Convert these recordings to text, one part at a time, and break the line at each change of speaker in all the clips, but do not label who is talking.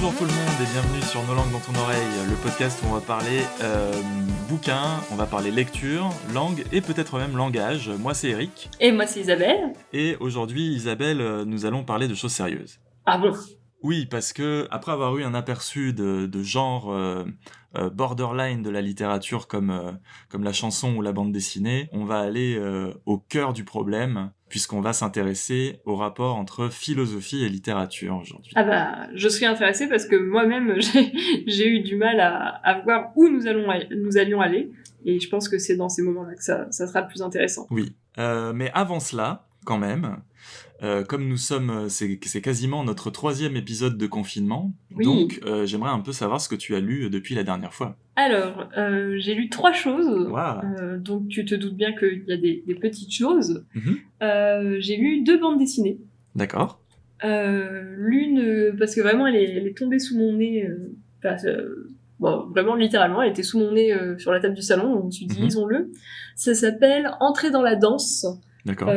Bonjour tout le monde et bienvenue sur Nos langues dans ton oreille, le podcast où on va parler bouquins, on va parler lecture, langue et peut-être même langage. Moi c'est Eric.
Et moi c'est Isabelle.
Et aujourd'hui Isabelle, nous allons parler de choses sérieuses.
Ah bon?
Oui, parce que après avoir eu un aperçu de genre borderline de la littérature comme la chanson ou la bande dessinée, on va aller au cœur du problème, puisqu'on va s'intéresser au rapport entre philosophie et littérature aujourd'hui.
Ah bah, je suis intéressée parce que moi-même, j'ai eu du mal à voir où nous allions aller. Et je pense que c'est dans ces moments-là que ça sera le plus intéressant.
Oui, mais avant cela, quand même, comme nous sommes, c'est quasiment notre 3e épisode de confinement,
Oui.
Donc j'aimerais un peu savoir ce que tu as lu depuis la dernière fois.
Alors, j'ai lu 3 choses,
Wow.
donc tu te doutes bien qu'il y a des petites choses.
Mm-hmm.
J'ai lu 2 bandes dessinées.
D'accord.
L'une, parce que vraiment elle est tombée sous mon nez, bon, vraiment littéralement, elle était sous mon nez sur la table du salon, donc je me suis dit, lisons-le. Ça s'appelle Entrer dans la danse,
D'accord.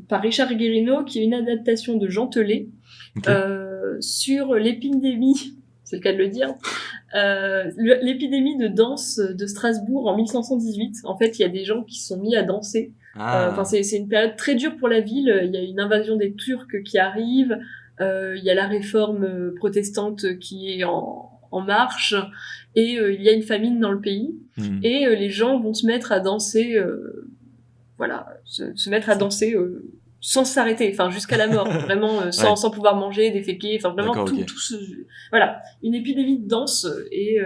par Richard Guérino, qui est une adaptation de Jean Telet,
Okay.
sur l'épidémie, c'est le cas de le dire, l'épidémie de danse de Strasbourg en 1518. En fait, il y a des gens qui se sont mis à danser.
Ah.
C'est une période très dure pour la ville. Il y a une invasion des Turcs qui arrive. Il y a la réforme protestante qui est en marche. Et il y a une famine dans le pays. Et les gens vont se mettre à danser, se mettre à danser sans s'arrêter, enfin jusqu'à la mort, vraiment sans pouvoir manger, déféquer, enfin vraiment voilà, une épidémie de danse. Et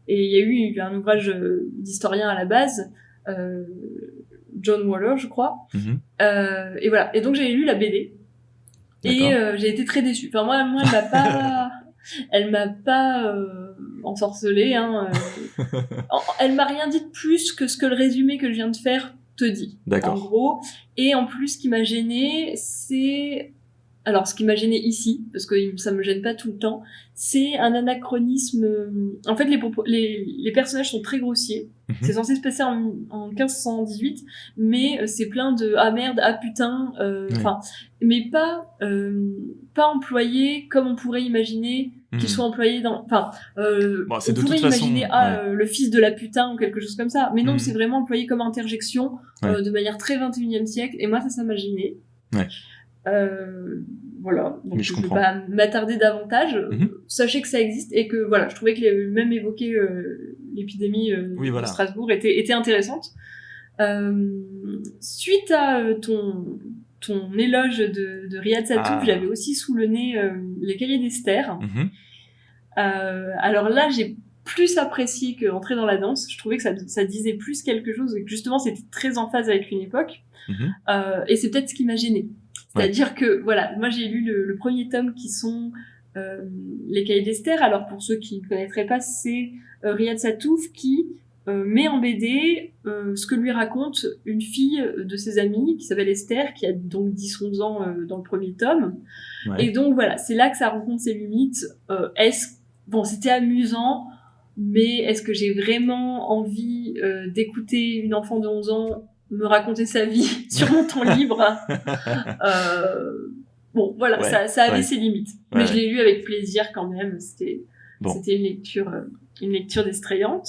il y a eu un ouvrage d'historien à la base, John Waller, je crois. Et voilà. Et donc j'ai lu la BD. Et j'ai été très déçue. Enfin moi elle m'a pas ensorcelée. Elle m'a rien dit de plus que ce que le résumé que je viens de faire te dit.
D'accord.
En gros. Et en plus, ce qui m'a gênée, c'est... Alors, ce qui m'a gêné ici, parce que ça me gêne pas tout le temps, c'est un anachronisme. En fait, les personnages sont très grossiers. C'est censé se passer en 1518, mais c'est plein de ah merde, ah putain, mais pas employé comme on pourrait imaginer qu'ils soient employés dans. Enfin,
bon,
on pourrait imaginer le fils de la putain ou quelque chose comme ça, mais non, c'est vraiment employé comme interjection de manière très 21e siècle. Et moi, ça m'a gêné. Ouais. Voilà, donc je ne vais pas m'attarder davantage. Sachez que ça existe et que voilà, je trouvais que même évoquer l'épidémie de Strasbourg était intéressante. Suite à ton éloge de Riyad Satouf, j'avais aussi sous le nez les Cahiers d'Esther. Alors là, j'ai plus apprécié que Entrer dans la danse. Je trouvais que ça disait plus quelque chose et que justement c'était très en phase avec une époque. Et c'est peut-être ce qui m'a gênée. C'est-à-dire que, voilà, moi j'ai lu le premier tome qui sont les Cahiers d'Esther. Alors pour ceux qui ne connaîtraient pas, c'est Riyad Satouf qui met en BD ce que lui raconte une fille de ses amies qui s'appelle Esther, qui a donc 10-11 ans dans le premier tome. Et donc voilà, c'est là que ça rencontre ses limites. Bon, c'était amusant, mais est-ce que j'ai vraiment envie d'écouter une enfant de 11 ans me raconter sa vie sur mon temps libre? Bon, voilà, ça avait ses limites. Mais je l'ai lu avec plaisir quand même. C'était une lecture distrayante.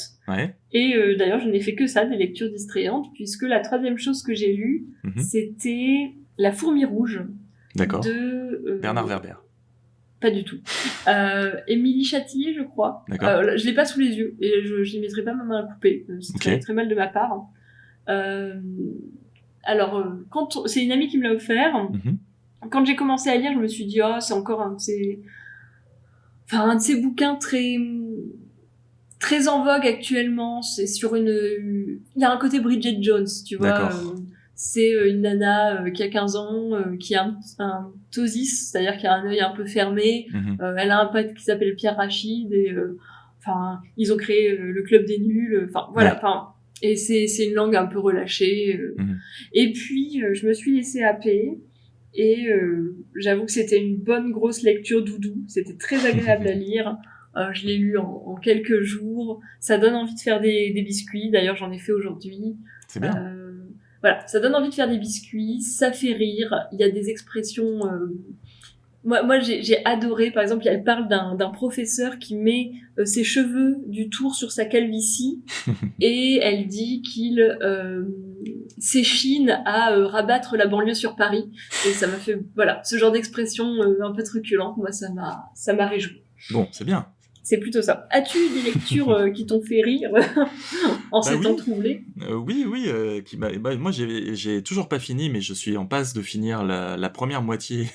Et d'ailleurs, je n'ai fait que ça, des lectures distrayantes, puisque la 3e chose que j'ai lue, c'était La fourmi rouge.
D'accord.
De
Bernard Werber.
Pas du tout. Émilie Châtillier, je crois. Je l'ai pas sous les yeux et je n'y mettrai pas ma main à couper. C'est très mal de ma part. Alors, c'est une amie qui me l'a offert. Quand j'ai commencé à lire, je me suis dit, c'est encore un de ces bouquins très en vogue actuellement. C'est il y a un côté Bridget Jones, tu vois. C'est une nana qui a 15 ans, qui a un ptosis, c'est-à-dire qui a un œil un peu fermé. Elle a un pote qui s'appelle Pierre Rachid et ils ont créé le club des nuls. Et c'est une langue un peu relâchée. Et puis je me suis laissée happer et j'avoue que c'était une bonne grosse lecture doudou. C'était très agréable à lire. Je l'ai lu en quelques jours. Ça donne envie de faire des biscuits. D'ailleurs, j'en ai fait aujourd'hui.
C'est bien.
Voilà, ça donne envie de faire des biscuits, ça fait rire, il y a des expressions Moi j'ai adoré, par exemple, elle parle d'un professeur qui met ses cheveux du tour sur sa calvitie et elle dit qu'il s'échine à rabattre la banlieue sur Paris. Et ça m'a fait, voilà, ce genre d'expression un peu truculente, moi ça m'a réjoui.
Bon, c'est bien.
C'est plutôt ça. As-tu des lectures qui t'ont fait rire en ces temps troublés?
Oui, moi j'ai toujours pas fini, mais je suis en passe de finir la première moitié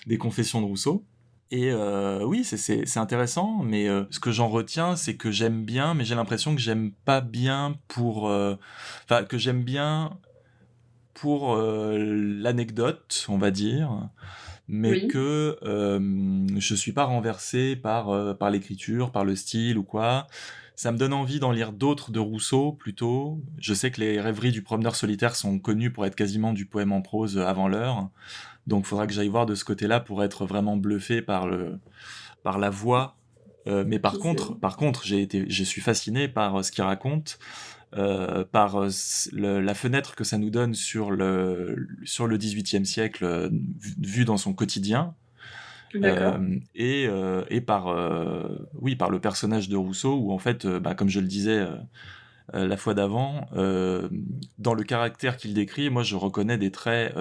des Confessions de Rousseau. Et oui, c'est intéressant, mais ce que j'en retiens, c'est que j'aime bien, mais j'ai l'impression que j'aime pas bien enfin, que j'aime bien pour l'anecdote, on va dire, mais
Oui.
que je suis pas renversé par l'écriture, par le style ou quoi. Ça me donne envie d'en lire d'autres de Rousseau, plutôt. Je sais que les rêveries du promeneur solitaire sont connues pour être quasiment du poème en prose avant l'heure. Donc, il faudra que j'aille voir de ce côté-là pour être vraiment bluffé par la voix. Mais par contre, je suis fasciné par ce qu'il raconte, par la fenêtre que ça nous donne sur le XVIIIe siècle, vu dans son quotidien. Et par le personnage de Rousseau, où en fait, comme je le disais la fois d'avant, dans le caractère qu'il décrit, moi je reconnais des traits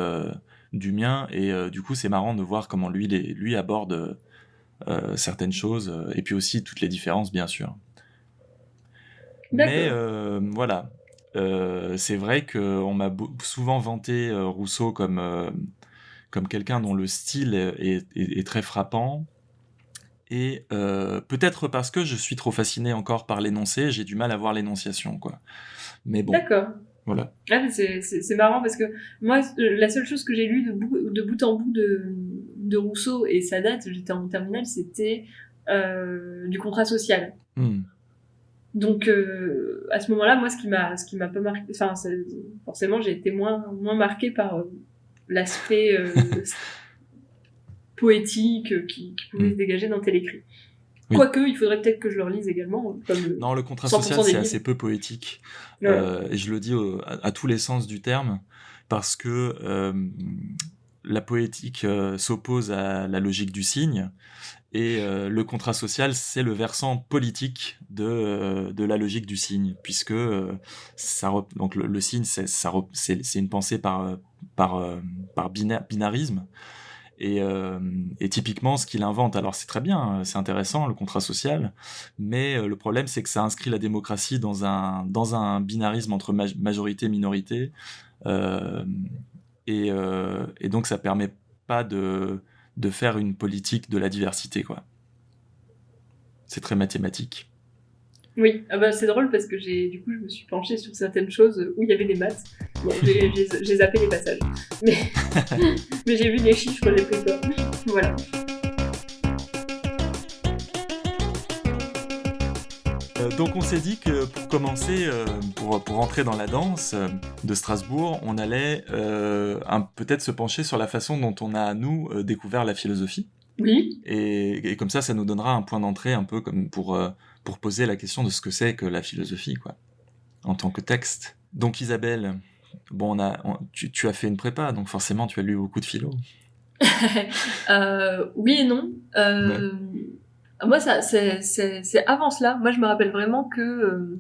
du mien, et du coup c'est marrant de voir comment lui aborde certaines choses, et puis aussi toutes les différences, bien sûr. Mais voilà, c'est vrai qu'on m'a souvent vanté Rousseau comme quelqu'un dont le style est très frappant, et peut-être parce que je suis trop fasciné encore par l'énoncé, j'ai du mal à voir l'énonciation, quoi. Mais bon.
D'accord.
Voilà.
Ah, c'est marrant parce que moi, la seule chose que j'ai lue de bout en bout de Rousseau, et ça date, j'étais en terminale, c'était du contrat social. Donc à ce moment-là, moi, ce qui m'a pas marqué, enfin forcément, j'ai été moins marquée par l'aspect poétique qui pouvait se dégager dans tel écrit. Oui. Quoique, il faudrait peut-être que je le relise également.
Non, le contrat social, c'est assez peu poétique. Et je le dis à tous les sens du terme, parce que la poétique s'oppose à la logique du signe, et le contrat social, c'est le versant politique de la logique du signe, puisque donc le signe, c'est une pensée par binarisme. Et typiquement, ce qu'il invente, alors c'est très bien, c'est intéressant, le contrat social, mais le problème, c'est que ça inscrit la démocratie dans un binarisme entre majorité-minorité, et donc ça permet pas de faire une politique de la diversité, quoi. C'est très mathématique.
Oui, c'est drôle parce que du coup, je me suis penchée sur certaines choses où il y avait des maths. Bon, j'ai zappé les passages. Mais j'ai vu les chiffres, j'ai pris peur. Voilà.
Donc on s'est dit que pour commencer, pour entrer dans la danse de Strasbourg, on allait peut-être se pencher sur la façon dont on a, nous, découvert la philosophie.
Oui.
Et comme ça nous donnera un point d'entrée un peu comme pour poser la question de ce que c'est que la philosophie, quoi, en tant que texte. Donc Isabelle, bon, tu as fait une prépa, donc forcément tu as lu beaucoup de philo.
Oui et non. Ouais. Moi, c'est avant cela. Moi, je me rappelle vraiment que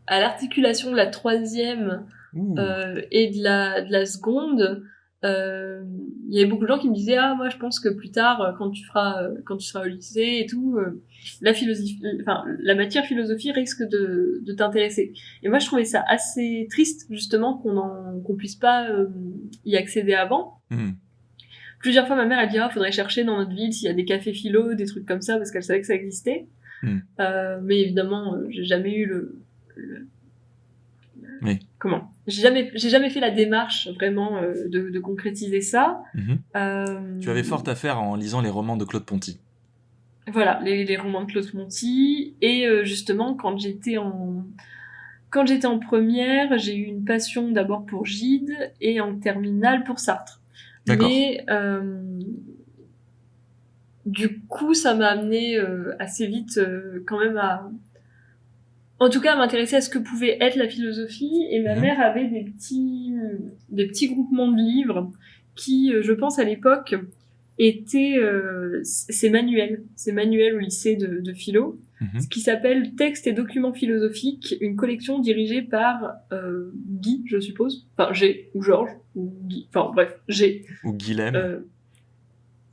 à l'articulation de la troisième et de la seconde, il y avait beaucoup de gens qui me disaient moi je pense que plus tard quand tu seras au lycée et tout, la matière philosophie risque de t'intéresser. Et moi je trouvais ça assez triste justement qu'on puisse pas y accéder avant. Plusieurs fois ma mère elle dit faudrait chercher dans notre ville s'il y a des cafés philo, des trucs comme ça, parce qu'elle savait que ça existait. Mais évidemment j'ai jamais eu
oui.
Comment ? J'ai jamais fait la démarche vraiment de concrétiser ça.
Tu avais fort à faire en lisant les romans de Claude Ponty.
Voilà, les romans de Claude Ponty. Et justement, quand j'étais en première, j'ai eu une passion d'abord pour Gide et en terminale pour Sartre.
D'accord.
Mais du coup, ça m'a amené assez vite quand même en tout cas, m'intéresser à ce que pouvait être la philosophie, et ma mère avait des petits groupements de livres qui, je pense à l'époque, c'est manuel au lycée de philo, ce qui s'appelle Textes et documents philosophiques, une collection dirigée par Guy, je suppose, enfin G, ou Georges, ou Guy, enfin bref, G.
Ou Guilhem.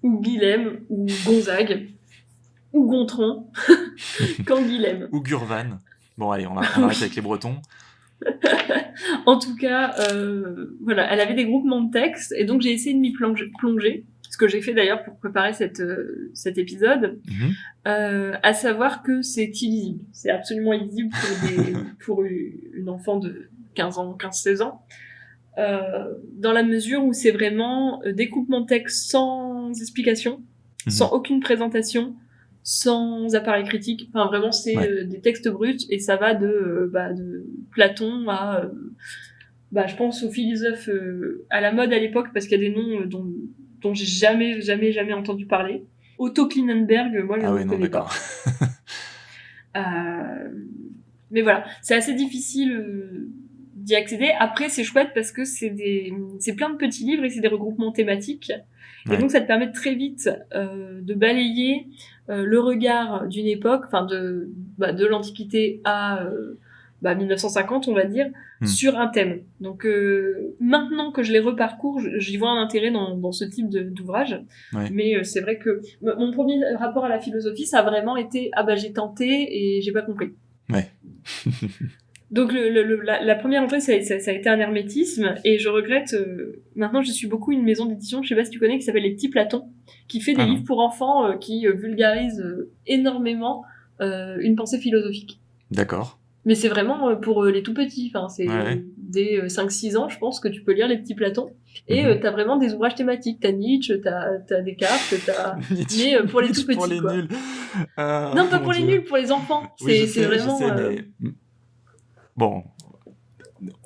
Ou Guilhem, ou Gonzague, ou Gontran, quand Guilhem.
Ou Gurvan. Bon allez, on arrête avec les Bretons.
En tout cas, voilà, elle avait des groupements de textes, et donc j'ai essayé de m'y plonger, ce que j'ai fait d'ailleurs pour préparer cet épisode, à savoir que c'est illisible. C'est absolument illisible pour une enfant de 15-16 ans, dans la mesure où c'est vraiment des groupements de textes sans explication, sans aucune présentation, sans appareil critique. Enfin, vraiment, c'est des textes bruts, et ça va de Platon à... je pense aux philosophes à la mode à l'époque, parce qu'il y a des noms dont j'ai jamais entendu parler. Otto Klinenberg, moi je ne connais pas. Mais voilà, c'est assez difficile d'y accéder. Après, c'est chouette parce que c'est plein de petits livres et c'est des regroupements thématiques. Et donc ça te permet très vite de balayer le regard d'une époque, enfin de l'Antiquité à 1950, on va dire, sur un thème. Donc maintenant que je les reparcours, j'y vois un intérêt dans ce type d'ouvrage. Mais c'est vrai que mon premier rapport à la philosophie, ça a vraiment été j'ai tenté et j'ai pas compris. Donc la première entrée, ça a été un hermétisme, et je regrette. Maintenant, je suis beaucoup une maison d'édition, je sais pas si tu connais, qui s'appelle Les Petits Platons, qui fait des livres pour enfants qui vulgarisent énormément une pensée philosophique.
D'accord.
Mais c'est vraiment pour les tout petits. Enfin, c'est dès 5-6 ans, je pense, que tu peux lire Les Petits Platons. Et t'as vraiment des ouvrages thématiques. T'as Nietzsche, t'as Descartes, mais pour les tout petits.
Pour les nuls.
Non, pas pour les nuls, pour les enfants. C'est vraiment.
Je sais, mais... Bon.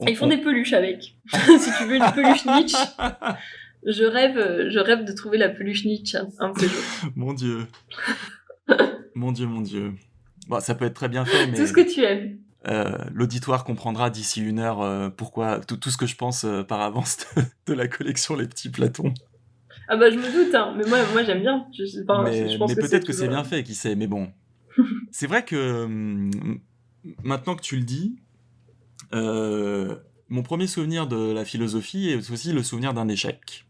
Ils font des peluches avec. Si tu veux une peluche Nietzsche, je rêve de trouver la peluche Nietzsche un de ces jours.
Mon Dieu. Mon Dieu. Bon, ça peut être très bien fait, mais...
Tout ce que tu aimes.
L'auditoire comprendra d'ici 1 heure pourquoi tout ce que je pense par avance de la collection Les Petits Platons.
Ah je me doute, hein. Mais moi j'aime bien. Je pense
mais
que
peut-être que c'est bien fait, qui sait, mais bon. C'est vrai que maintenant que tu le dis, mon premier souvenir de la philosophie est aussi le souvenir d'un échec.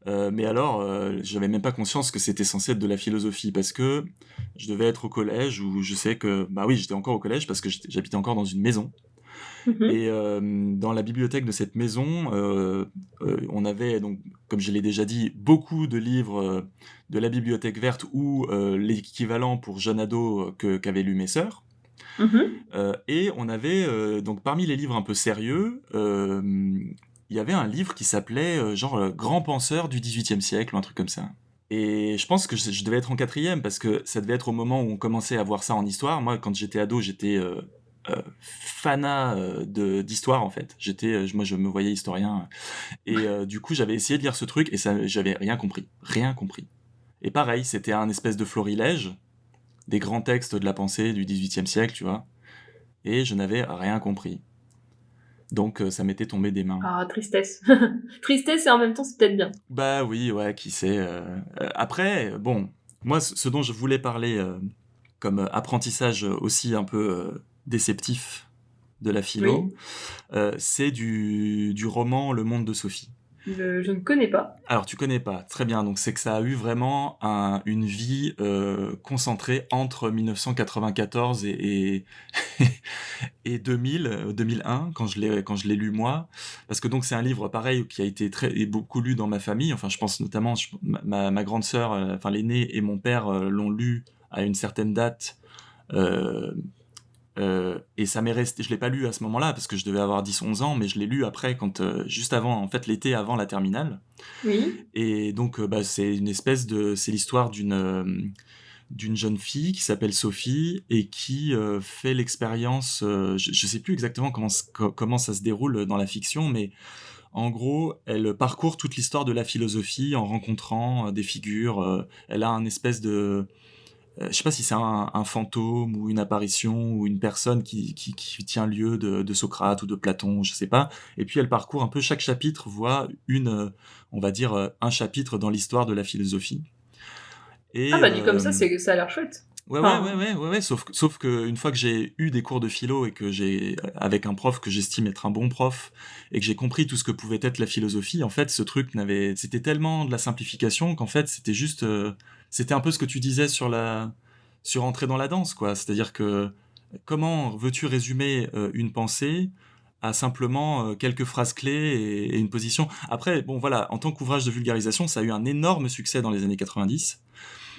Mais alors, j'avais même pas conscience que c'était censé être de la philosophie, parce que je devais être au collège, où je sais que... j'étais encore au collège, parce que j'habitais encore dans une maison. Et dans la bibliothèque de cette maison, on avait, donc, comme je l'ai déjà dit, beaucoup de livres de la bibliothèque verte, ou l'équivalent pour jeune ado qu'avaient lu mes sœurs. Et on avait, donc parmi les livres un peu sérieux, il y avait un livre qui s'appelait Grand penseur du XVIIIe siècle, ou un truc comme ça. Et je pense que je devais être en 4e, parce que ça devait être au moment où on commençait à voir ça en histoire. Moi, quand j'étais ado, j'étais fanat d'histoire, en fait. Moi, je me voyais historien. Et du coup, j'avais essayé de lire ce truc, et j'avais rien compris. Et pareil, c'était un espèce de florilège des grands textes de la pensée du XVIIIe siècle, tu vois. Et je n'avais rien compris. Donc ça m'était tombé des mains.
Ah, tristesse. Tristesse, et en même temps c'est peut-être bien.
Oui, qui sait. Après, bon, moi ce dont je voulais parler comme apprentissage aussi un peu déceptif de la philo, c'est du roman Le Monde de Sophie.
Je ne connais pas.
Alors tu connais pas, très bien, donc c'est que ça a eu vraiment une vie concentrée entre 1994 et 2001, quand je l'ai lu moi, parce que donc c'est un livre pareil qui a été beaucoup lu dans ma famille. Enfin, je pense notamment ma grande sœur, enfin l'aînée, et mon père l'ont lu à une certaine date. Et ça m'est resté, je l'ai pas lu à ce moment-là parce que je devais avoir 10-11 ans, mais je l'ai lu après, juste avant, en fait l'été avant la terminale.
Oui.
Et donc c'est l'histoire d'une jeune fille qui s'appelle Sophie et qui fait l'expérience, je sais plus exactement comment ça se déroule dans la fiction, mais en gros, elle parcourt toute l'histoire de la philosophie en rencontrant des figures. Elle a un espèce de je sais pas si c'est un fantôme ou une apparition ou une personne qui tient lieu de Socrate ou de Platon, je sais pas. Et puis elle parcourt un peu, chaque chapitre voit on va dire, un chapitre dans l'histoire de la philosophie. Et,
Ah bah dit comme ça, ça a l'air chouette.
Ouais. Sauf que une fois que j'ai eu des cours de philo et que avec un prof que j'estime être un bon prof, et que j'ai compris tout ce que pouvait être la philosophie, en fait, ce truc c'était tellement de la simplification qu'en fait, c'était juste, c'était un peu ce que tu disais sur entrer dans la danse, quoi. C'est-à-dire que comment veux-tu résumer une pensée à simplement quelques phrases clés et une position. Après, bon voilà, en tant qu'ouvrage de vulgarisation, ça a eu un énorme succès dans les années 90.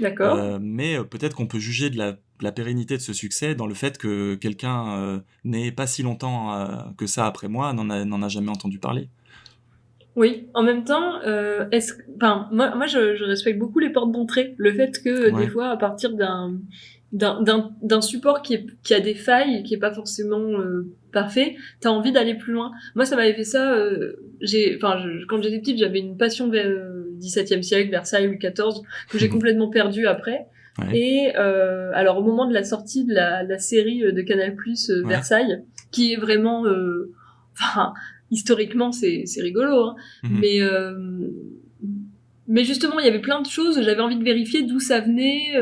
D'accord.
Mais peut-être qu'on peut juger de la pérennité de ce succès dans le fait que quelqu'un né pas si longtemps que ça après moi n'en a jamais entendu parler.
Oui, en même temps, moi je respecte beaucoup les portes d'entrée. Le fait que des fois, à partir d'un support qui a des failles, qui est pas forcément parfait, t'as envie d'aller plus loin. Moi, ça m'avait fait ça. Quand j'étais petite, j'avais une passion vers le XVIIe siècle, Versailles, Louis XIV, que j'ai complètement perdu après.
Ouais.
Et alors au moment de la sortie de la série de Canal+ Versailles, qui est vraiment, historiquement c'est rigolo, hein. Mais justement, il y avait plein de choses, j'avais envie de vérifier d'où ça venait,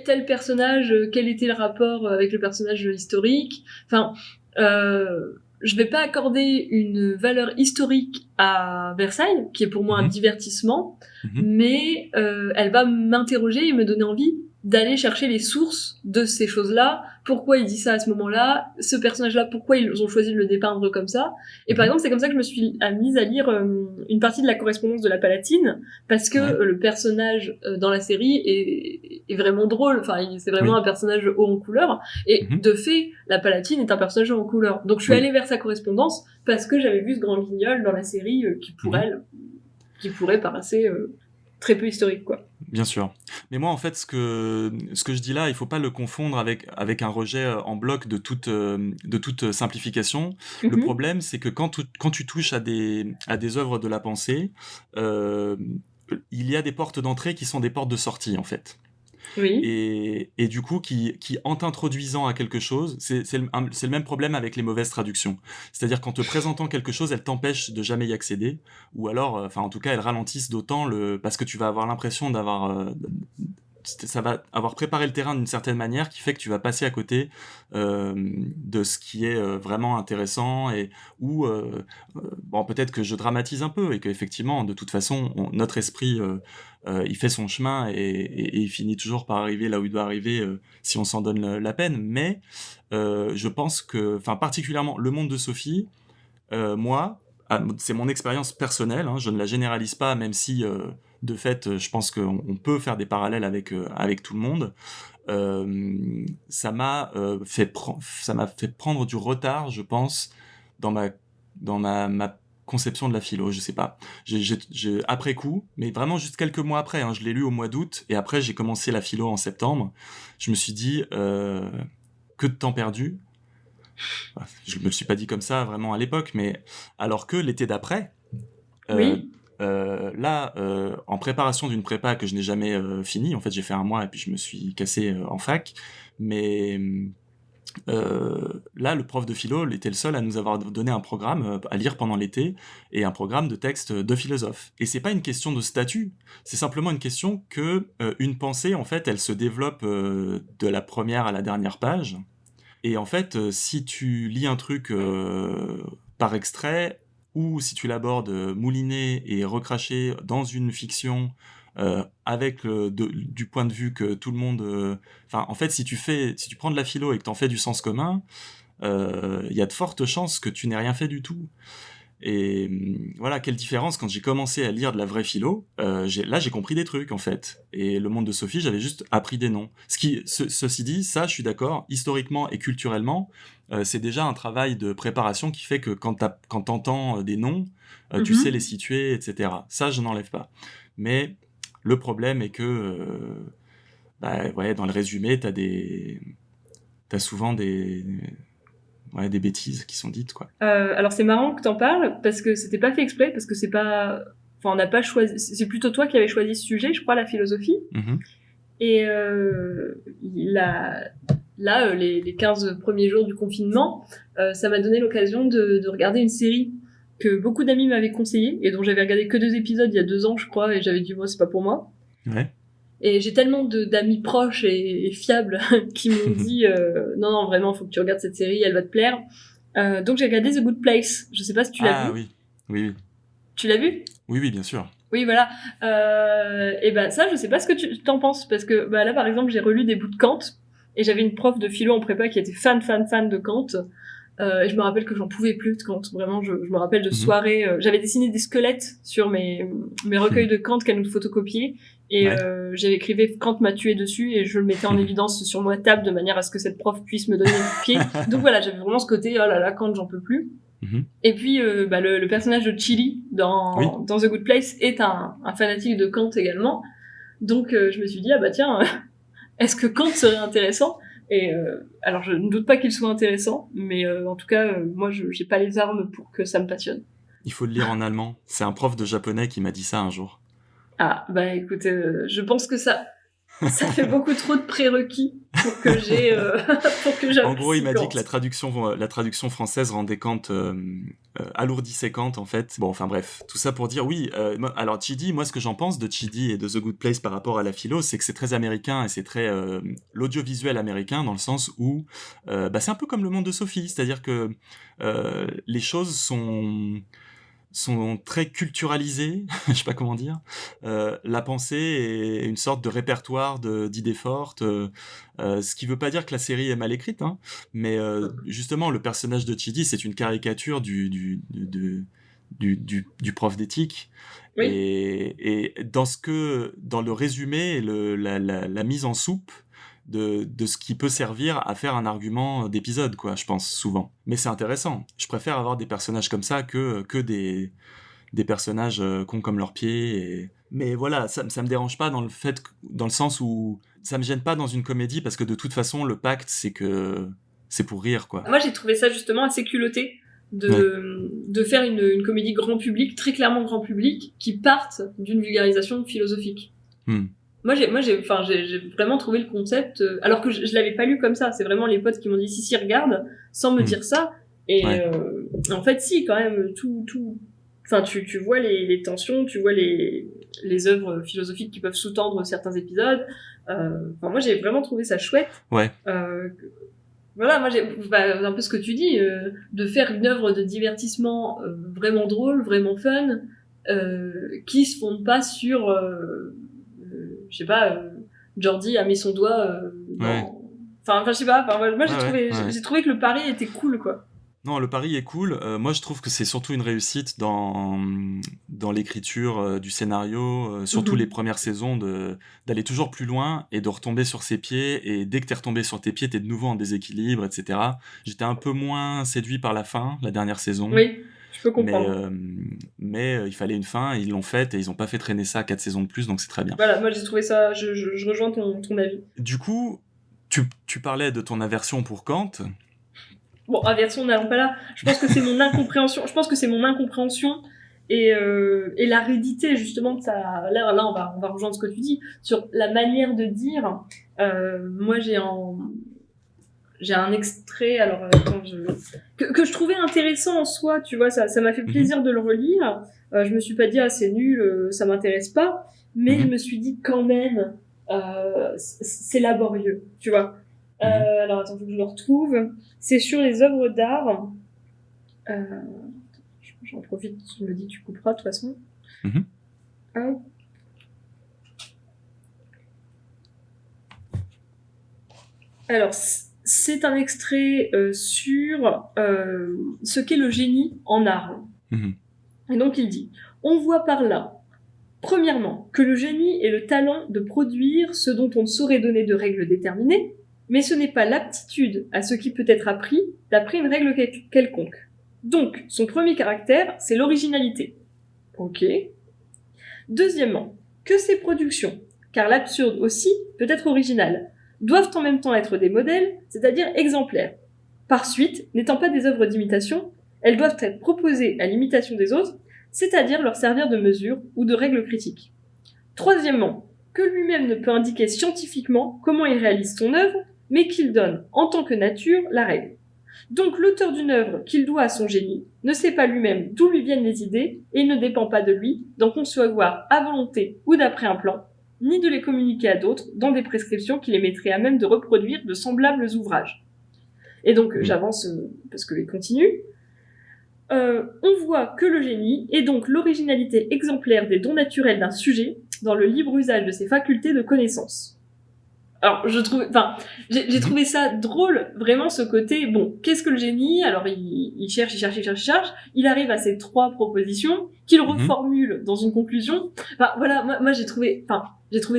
tel personnage, quel était le rapport avec le personnage historique. Enfin, je vais pas accorder une valeur historique à Versailles, qui est pour moi un divertissement, mais elle va m'interroger et me donner envie d'aller chercher les sources de ces choses-là, pourquoi il dit ça à ce moment-là, ce personnage-là, pourquoi ils ont choisi de le dépeindre comme ça. Et par exemple, c'est comme ça que je me suis mise à lire une partie de la correspondance de la Palatine, parce que le personnage dans la série est vraiment drôle, enfin c'est vraiment un personnage haut en couleur, et de fait, la Palatine est un personnage haut en couleur. Donc je suis allée vers sa correspondance, parce que j'avais vu ce grand guignol dans la série qui pourrait paraître très peu historique, quoi.
Bien sûr. Mais moi, en fait, ce que je dis là, il faut pas le confondre avec un rejet en bloc de toute simplification. Le problème, c'est que quand tu touches à des œuvres de la pensée, il y a des portes d'entrée qui sont des portes de sortie, en fait.
Oui.
Et du coup, qui en t'introduisant à quelque chose, c'est le même problème avec les mauvaises traductions. C'est-à-dire qu'en te présentant quelque chose, elles t'empêchent de jamais y accéder, ou alors, enfin en tout cas, elles ralentissent d'autant parce que tu vas avoir l'impression ça va avoir préparé le terrain d'une certaine manière qui fait que tu vas passer à côté de ce qui est vraiment intéressant ou bon, peut-être que je dramatise un peu et qu'effectivement de toute façon notre esprit il fait son chemin et il finit toujours par arriver là où il doit arriver si on s'en donne la peine, mais je pense que, enfin particulièrement le monde de Sophie, moi, c'est mon expérience personnelle, hein, je ne la généralise pas, même si de fait, je pense qu'on peut faire des parallèles avec tout le monde. Ça m'a fait prendre du retard, je pense, dans ma conception de la philo. Je sais pas. J'ai après coup, mais vraiment juste quelques mois après. Hein, je l'ai lu au mois d'août et après j'ai commencé la philo en septembre. Je me suis dit que de temps perdu. Je me le suis pas dit comme ça vraiment à l'époque, mais alors que l'été d'après. Là, en préparation d'une prépa que je n'ai jamais finie, en fait j'ai fait un mois et puis je me suis cassé en fac, mais là le prof de philo était le seul à nous avoir donné un programme à lire pendant l'été, et un programme de textes de philosophes. Et c'est pas une question de statut, c'est simplement une question que une pensée, en fait, elle se développe de la première à la dernière page, et en fait si tu lis un truc par extrait, ou si tu l'abordes mouliné et recraché dans une fiction avec du point de vue que tout le monde... en fait, si tu prends de la philo et que tu en fais du sens commun, il y a de fortes chances que tu n'aies rien fait du tout. Et voilà, quelle différence quand j'ai commencé à lire de la vraie philo, là j'ai compris des trucs en fait. Et le monde de Sophie, j'avais juste appris des noms. Ceci dit, ça je suis d'accord, historiquement et culturellement, c'est déjà un travail de préparation qui fait que quand t'entends des noms, tu sais les situer, etc. Ça je n'enlève pas. Mais le problème est que dans le résumé, t'as souvent des bêtises qui sont dites, quoi.
Alors c'est marrant que t'en parles, parce que c'était pas fait exprès, parce que c'est pas... Enfin, on n'a pas choisi... C'est plutôt toi qui avais choisi ce sujet, je crois, la philosophie. Et les 15 premiers jours du confinement, ça m'a donné l'occasion de regarder une série que beaucoup d'amis m'avaient conseillée et dont j'avais regardé que 2 épisodes il y a 2 ans, je crois, et j'avais dit, moi, c'est pas pour moi.
Ouais.
Et j'ai tellement d'amis proches et fiables qui m'ont dit non, vraiment, faut que tu regardes cette série, elle va te plaire. Donc j'ai regardé The Good Place. Je sais pas si tu l'as vu.
Oui.
Tu l'as vu ?
Oui, bien sûr.
Oui, voilà. Et ben ça, je sais pas ce que tu t'en penses, parce que là, par exemple, j'ai relu des bouts de Kant, et j'avais une prof de philo en prépa qui était fan de Kant. Et je me rappelle que j'en pouvais plus de Kant. Vraiment, je me rappelle de soirées. J'avais dessiné des squelettes sur mes recueils de Kant qu'elle nous photocopiait. Et j'avais écrivé Kant m'a tué dessus et je le mettais en évidence sur ma table de manière à ce que cette prof puisse me donner un pied. Donc voilà, j'avais vraiment ce côté, oh là là, Kant, j'en peux plus. Et puis le personnage de Chili dans The Good Place est un fanatique de Kant également. Donc je me suis dit, ah bah tiens, est-ce que Kant serait intéressant ? Et alors je ne doute pas qu'il soit intéressant, mais en tout cas, moi j'ai pas les armes pour que ça me passionne.
Il faut le lire en allemand. C'est un prof de japonais qui m'a dit ça un jour.
Ah, bah écoute, je pense que ça fait beaucoup trop de prérequis pour que j'apprécie.
En gros, il m'a dit que la traduction française rendait Kant, alourdissait Kant, en fait. Bon, enfin bref, tout ça pour dire, oui, alors Chidi, moi ce que j'en pense de Chidi et de The Good Place par rapport à la philo, c'est que c'est très américain et c'est très l'audiovisuel américain dans le sens où c'est un peu comme le monde de Sophie, c'est-à-dire que les choses sont très culturalisées, je sais pas comment dire. La pensée est une sorte de répertoire d'idées fortes, ce qui veut pas dire que la série est mal écrite, hein, mais justement le personnage de Chidi, c'est une caricature du prof d'éthique. Oui. Et dans le résumé, la mise en soupe de ce qui peut servir à faire un argument d'épisode, quoi, je pense, souvent. Mais c'est intéressant. Je préfère avoir des personnages comme ça que des personnages cons comme leurs pieds. Mais voilà, ça me dérange pas dans le sens où ça me gêne pas dans une comédie, parce que de toute façon, le pacte, c'est que c'est pour rire, quoi.
Moi, j'ai trouvé ça justement assez culotté de faire une comédie grand public, très clairement grand public, qui parte d'une vulgarisation philosophique. Moi, j'ai vraiment trouvé le concept, alors que je l'avais pas lu comme ça. C'est vraiment les potes qui m'ont dit si, regarde, sans me dire ça. Et en fait, si, quand même, enfin, tu vois les tensions, tu vois les œuvres philosophiques qui peuvent sous-tendre certains épisodes. Enfin, moi, j'ai vraiment trouvé ça chouette.
Ouais.
Voilà, moi, un peu ce que tu dis, de faire une œuvre de divertissement vraiment drôle, vraiment fun, qui se fonde pas sur je sais pas, Jordi a mis son doigt enfin je sais pas, moi j'ai trouvé que le pari était cool, quoi.
Non, le pari est cool. Moi, je trouve que c'est surtout une réussite dans l'écriture du scénario, surtout les premières saisons, d'aller toujours plus loin et de retomber sur ses pieds. Et dès que t'es retombé sur tes pieds, t'es de nouveau en déséquilibre, etc. J'étais un peu moins séduit par la fin, la dernière saison.
Oui, je peux comprendre.
Mais il fallait une fin, et ils l'ont faite, et ils n'ont pas fait traîner ça 4 saisons de plus, donc c'est très bien.
Voilà, moi j'ai trouvé ça, je rejoins ton avis.
Du coup, tu parlais de ton aversion pour Kant.
Bon, aversion, n'allons pas là. Je pense que c'est mon incompréhension. Et l'aridité, justement, de ça. Là, on va rejoindre ce que tu dis sur la manière de dire. Moi, j'ai un extrait, alors attends, que je trouvais intéressant en soi, tu vois, ça m'a fait plaisir de le relire. Je me suis pas dit c'est nul, ça m'intéresse pas, mais je me suis dit quand même c'est laborieux, tu vois. Alors attends, faut que je le retrouve. C'est sur les œuvres d'art. J'en profite, tu me dis tu couperas de toute façon. Alors c'est un extrait sur ce qu'est le génie en art. Et donc il dit, on voit par là, premièrement, que le génie est le talent de produire ce dont on ne saurait donner de règles déterminées, mais ce n'est pas l'aptitude à ce qui peut être appris d'après une règle quelconque. Donc, son premier caractère, c'est l'originalité. Ok. Deuxièmement, que ces productions, car l'absurde aussi peut être original, doivent en même temps être des modèles, c'est-à-dire exemplaires. Par suite, n'étant pas des œuvres d'imitation, elles doivent être proposées à l'imitation des autres, c'est-à-dire leur servir de mesure ou de règle critique. Troisièmement, que lui-même ne peut indiquer scientifiquement comment il réalise son œuvre, mais qu'il donne, en tant que nature, la règle. Donc l'auteur d'une œuvre qu'il doit à son génie ne sait pas lui-même d'où lui viennent les idées et il ne dépend pas de lui d'en concevoir à volonté ou d'après un plan, ni de les communiquer à d'autres dans des prescriptions qui les mettraient à même de reproduire de semblables ouvrages. Et donc j'avance parce que il continue. On voit que le génie est donc l'originalité exemplaire des dons naturels d'un sujet dans le libre usage de ses facultés de connaissance. Alors, j'ai trouvé ça drôle, vraiment, ce côté, bon, qu'est-ce que le génie? Alors, il cherche, il arrive à ces 3 propositions, qu'il reformule dans une conclusion. Enfin, voilà, moi j'ai trouvé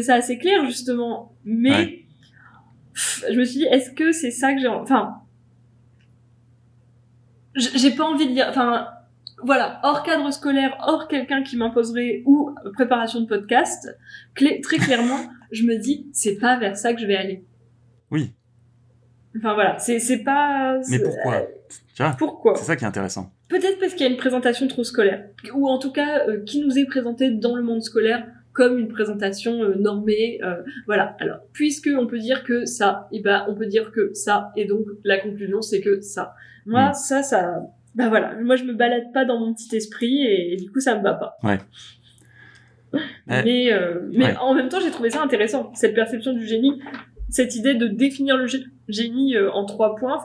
ça assez clair, justement, mais je me suis dit, est-ce que c'est ça que j'ai pas envie de dire, voilà, hors cadre scolaire, hors quelqu'un qui m'imposerait ou préparation de podcast, très clairement, je me dis, c'est pas vers ça que je vais aller.
Oui.
Enfin voilà, c'est pas...
Mais pourquoi
Pourquoi?
C'est ça qui est intéressant.
Peut-être parce qu'il y a une présentation trop scolaire, ou en tout cas, qui nous est présentée dans le monde scolaire comme une présentation normée, voilà. Alors, puisque on peut dire que ça, on peut dire que ça, et donc la conclusion c'est que ça. Moi, ça... Ben voilà, moi je me balade pas dans mon petit esprit et du coup ça me va pas.
Ouais.
Mais en même temps j'ai trouvé ça intéressant, cette perception du génie, cette idée de définir le génie en 3 points,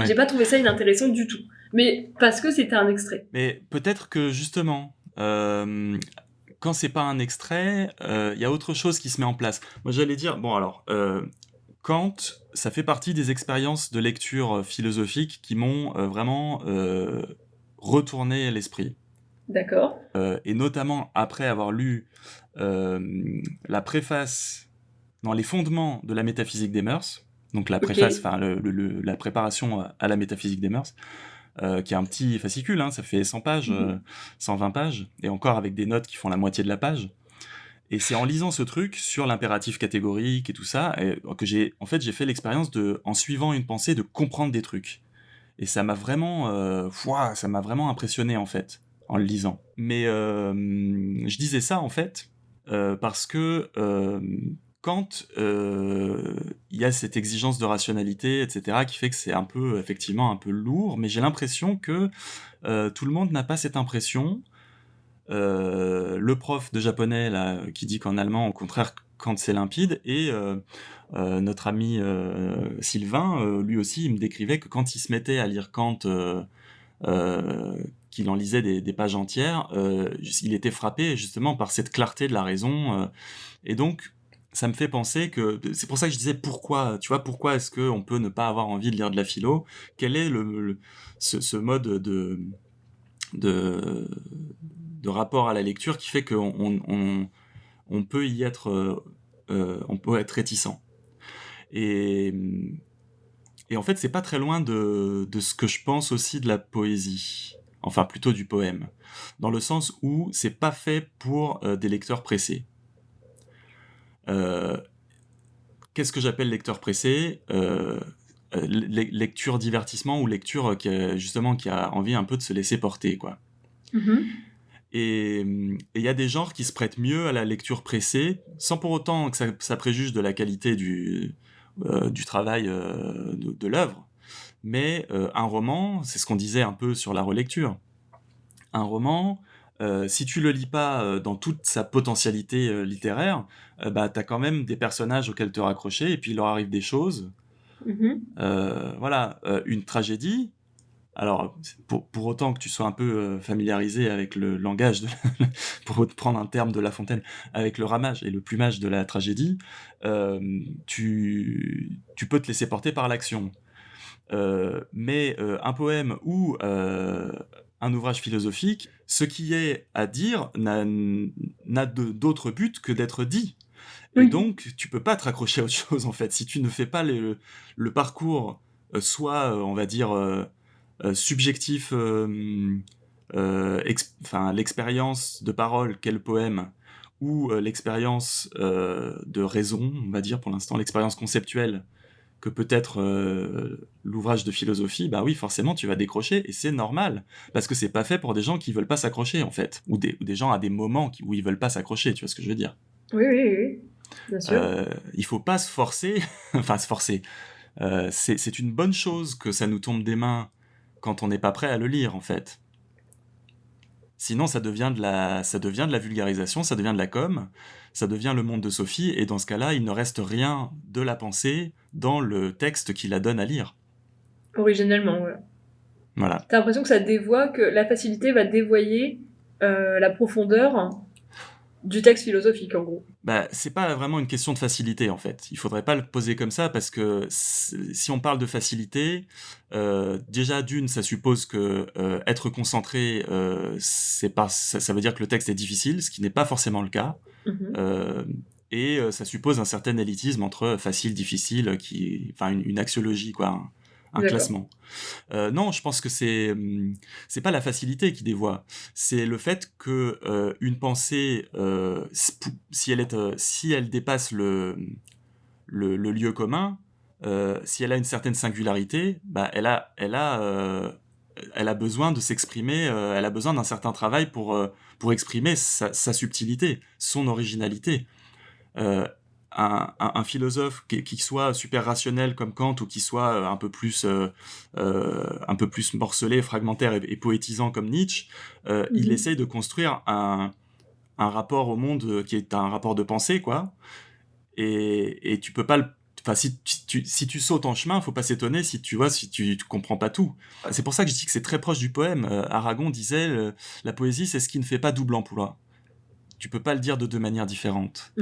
j'ai pas trouvé ça inintéressant du tout. Mais parce que c'était un extrait.
Mais peut-être que justement, quand c'est pas un extrait, y a autre chose qui se met en place. Moi j'allais dire, bon alors... Kant, ça fait partie des expériences de lecture philosophique qui m'ont vraiment retourné l'esprit.
D'accord.
Et notamment après avoir lu la préface, les fondements de la métaphysique des mœurs, donc la préface, la préparation à la métaphysique des mœurs, qui est un petit fascicule, ça fait 100 pages, 120 pages, et encore avec des notes qui font la moitié de la page. Et c'est en lisant ce truc sur l'impératif catégorique et tout ça, que j'ai fait l'expérience en suivant une pensée, de comprendre des trucs. Et ça m'a vraiment, impressionné en fait, en le lisant. Mais je disais ça en fait parce que quand il y a cette exigence de rationalité, etc., qui fait que c'est effectivement un peu lourd, mais j'ai l'impression que tout le monde n'a pas cette impression. Le prof de japonais là, qui dit qu'en allemand, au contraire, Kant c'est limpide, et notre ami Sylvain, lui aussi, il me décrivait que quand il se mettait à lire Kant, qu'il en lisait des pages entières, il était frappé justement par cette clarté de la raison, et donc ça me fait penser que c'est pour ça que je disais pourquoi est-ce qu'on peut ne pas avoir envie de lire de la philo? Quel est ce mode de rapport à la lecture qui fait qu'on peut y être, on peut être réticent. Et en fait, c'est pas très loin de ce que je pense aussi de la poésie, enfin plutôt du poème, dans le sens où c'est pas fait pour des lecteurs pressés. Qu'est-ce que j'appelle lecteur pressé? Lecture divertissement ou lecture qui a envie un peu de se laisser porter, quoi. Et il y a des genres qui se prêtent mieux à la lecture pressée, sans pour autant que ça préjuge de la qualité du travail de l'œuvre. Mais un roman, c'est ce qu'on disait un peu sur la relecture. Un roman, si tu le lis pas dans toute sa potentialité littéraire, t'as quand même des personnages auxquels te raccrocher, et puis il leur arrive des choses. Voilà, une tragédie. Alors, pour autant que tu sois un peu familiarisé avec le langage, pour prendre un terme de La Fontaine, avec le ramage et le plumage de la tragédie, tu peux te laisser porter par l'action. Mais un poème ou un ouvrage philosophique, ce qui est à dire n'a d'autre but que d'être dit. Et donc, tu peux pas te raccrocher à autre chose, en fait. Si tu ne fais pas le parcours, soit, on va dire... subjectif, l'expérience de parole qu'est le poème, ou l'expérience de raison, on va dire pour l'instant, l'expérience conceptuelle que peut être l'ouvrage de philosophie, bah oui, forcément, tu vas décrocher, et c'est normal, parce que c'est pas fait pour des gens qui veulent pas s'accrocher, en fait, ou des gens à des moments où ils veulent pas s'accrocher, tu vois ce que je veux dire?
Oui, oui, oui, bien sûr.
Il faut pas se forcer, enfin se forcer. C'est une bonne chose que ça nous tombe des mains quand on n'est pas prêt à le lire, en fait. Sinon, ça devient de la vulgarisation, ça devient de la com, ça devient le monde de Sophie, et dans ce cas-là, il ne reste rien de la pensée dans le texte qui la donne à lire.
Originellement, voilà.
Voilà.
T'as l'impression que ça dévoie, que la facilité va dévoyer la profondeur du texte philosophique, en gros.
Bah, c'est pas vraiment une question de facilité, en fait. Il faudrait pas le poser comme ça, parce que si on parle de facilité, déjà d'une, ça suppose que être concentré, ça veut dire que le texte est difficile, ce qui n'est pas forcément le cas. Et ça suppose un certain élitisme entre facile, difficile, enfin une axiologie, quoi, un classement. Non, je pense que c'est pas la facilité qui dévoie, c'est le fait que une pensée, si elle dépasse le lieu commun, si elle a une certaine singularité, bah elle a besoin de s'exprimer, elle a besoin d'un certain travail pour exprimer sa subtilité, son originalité. Un philosophe qui soit super rationnel comme Kant, ou qui soit un peu plus morcelé, fragmentaire et poétisant comme Nietzsche, il essaye de construire un rapport au monde qui est un rapport de pensée, quoi. Et tu peux pas Enfin, si tu sautes en chemin, faut pas s'étonner si tu comprends pas tout. C'est pour ça que je dis que c'est très proche du poème. Aragon disait la poésie, c'est ce qui ne fait pas double emploi. Tu peux pas le dire de deux manières différentes.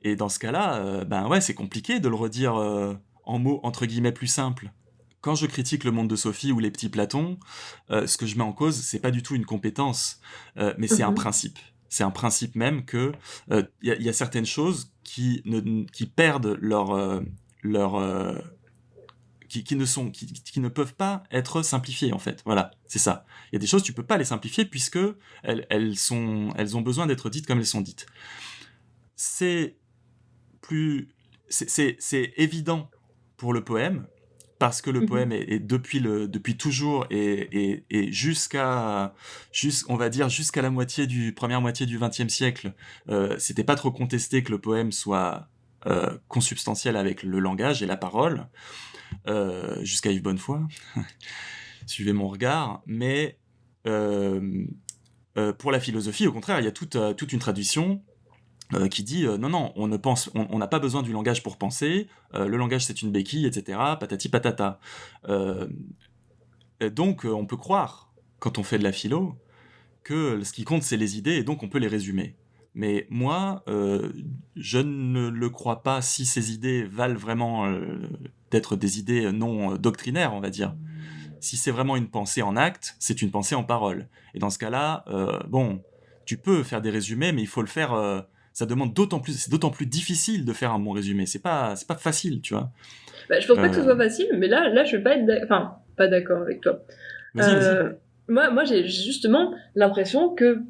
Et dans ce cas-là, ben ouais, c'est compliqué de le redire en mots entre guillemets plus simples. Quand je critique le monde de Sophie ou les petits Platons, ce que je mets en cause, c'est pas du tout une compétence, mais c'est un principe. C'est un principe même que y a certaines choses qui perdent qui ne peuvent pas être simplifiées, en fait. Voilà, c'est ça. Il y a des choses tu peux pas les simplifier puisque elles ont besoin d'être dites comme elles sont dites. C'est évident pour le poème, parce que le poème est depuis toujours et on va dire jusqu'à la première moitié du XXe siècle, c'était pas trop contesté que le poème soit consubstantiel avec le langage et la parole, jusqu'à Yves Bonnefoy. Suivez mon regard, mais pour la philosophie, au contraire, il y a toute une tradition qui dit non, on n'a pas besoin du langage pour penser, le langage c'est une béquille, etc., patati patata. Donc on peut croire, quand on fait de la philo, que ce qui compte c'est les idées, et donc on peut les résumer. Mais moi, je ne le crois pas si ces idées valent vraiment d'être des idées non doctrinaires, on va dire. Si c'est vraiment une pensée en acte, c'est une pensée en parole. Et dans ce cas-là, bon, tu peux faire des résumés, mais il faut le faire... c'est d'autant plus difficile de faire un bon résumé. C'est pas facile, tu vois.
Bah, je pense pas que ce soit facile, mais là, je vais pas être pas d'accord avec toi.
Vas-y.
Moi, j'ai justement l'impression que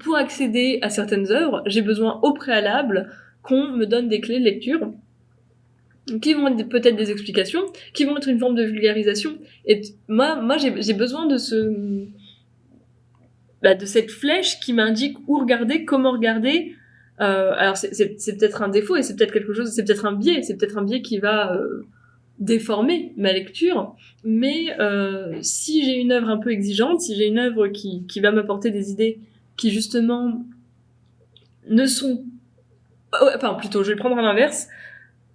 pour accéder à certaines œuvres, j'ai besoin au préalable qu'on me donne des clés de lecture qui vont être peut-être des explications, qui vont être une forme de vulgarisation. Et moi, j'ai besoin de de cette flèche qui m'indique où regarder, comment regarder. Alors c'est peut-être un défaut et c'est peut-être quelque chose, c'est peut-être un biais qui va déformer ma lecture. Mais si j'ai une œuvre un peu exigeante, si j'ai une œuvre qui va m'apporter des idées qui justement ne sont, enfin plutôt, je vais prendre à l'inverse.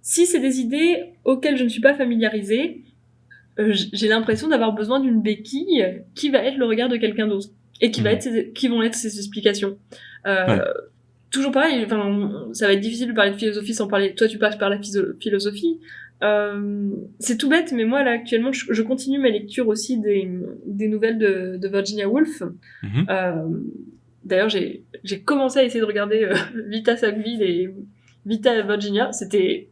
Si c'est des idées auxquelles je ne suis pas familiarisée, j'ai l'impression d'avoir besoin d'une béquille qui va être le regard de quelqu'un d'autre et qui vont être ses explications. Toujours pareil, ça va être difficile de parler de philosophie sans parler. Toi, tu passes par la philosophie. C'est tout bête, mais moi là actuellement, je continue ma lecture aussi des nouvelles de Virginia Woolf. D'ailleurs, j'ai commencé à essayer de regarder Vita Sackville et Vita Virginia. C'était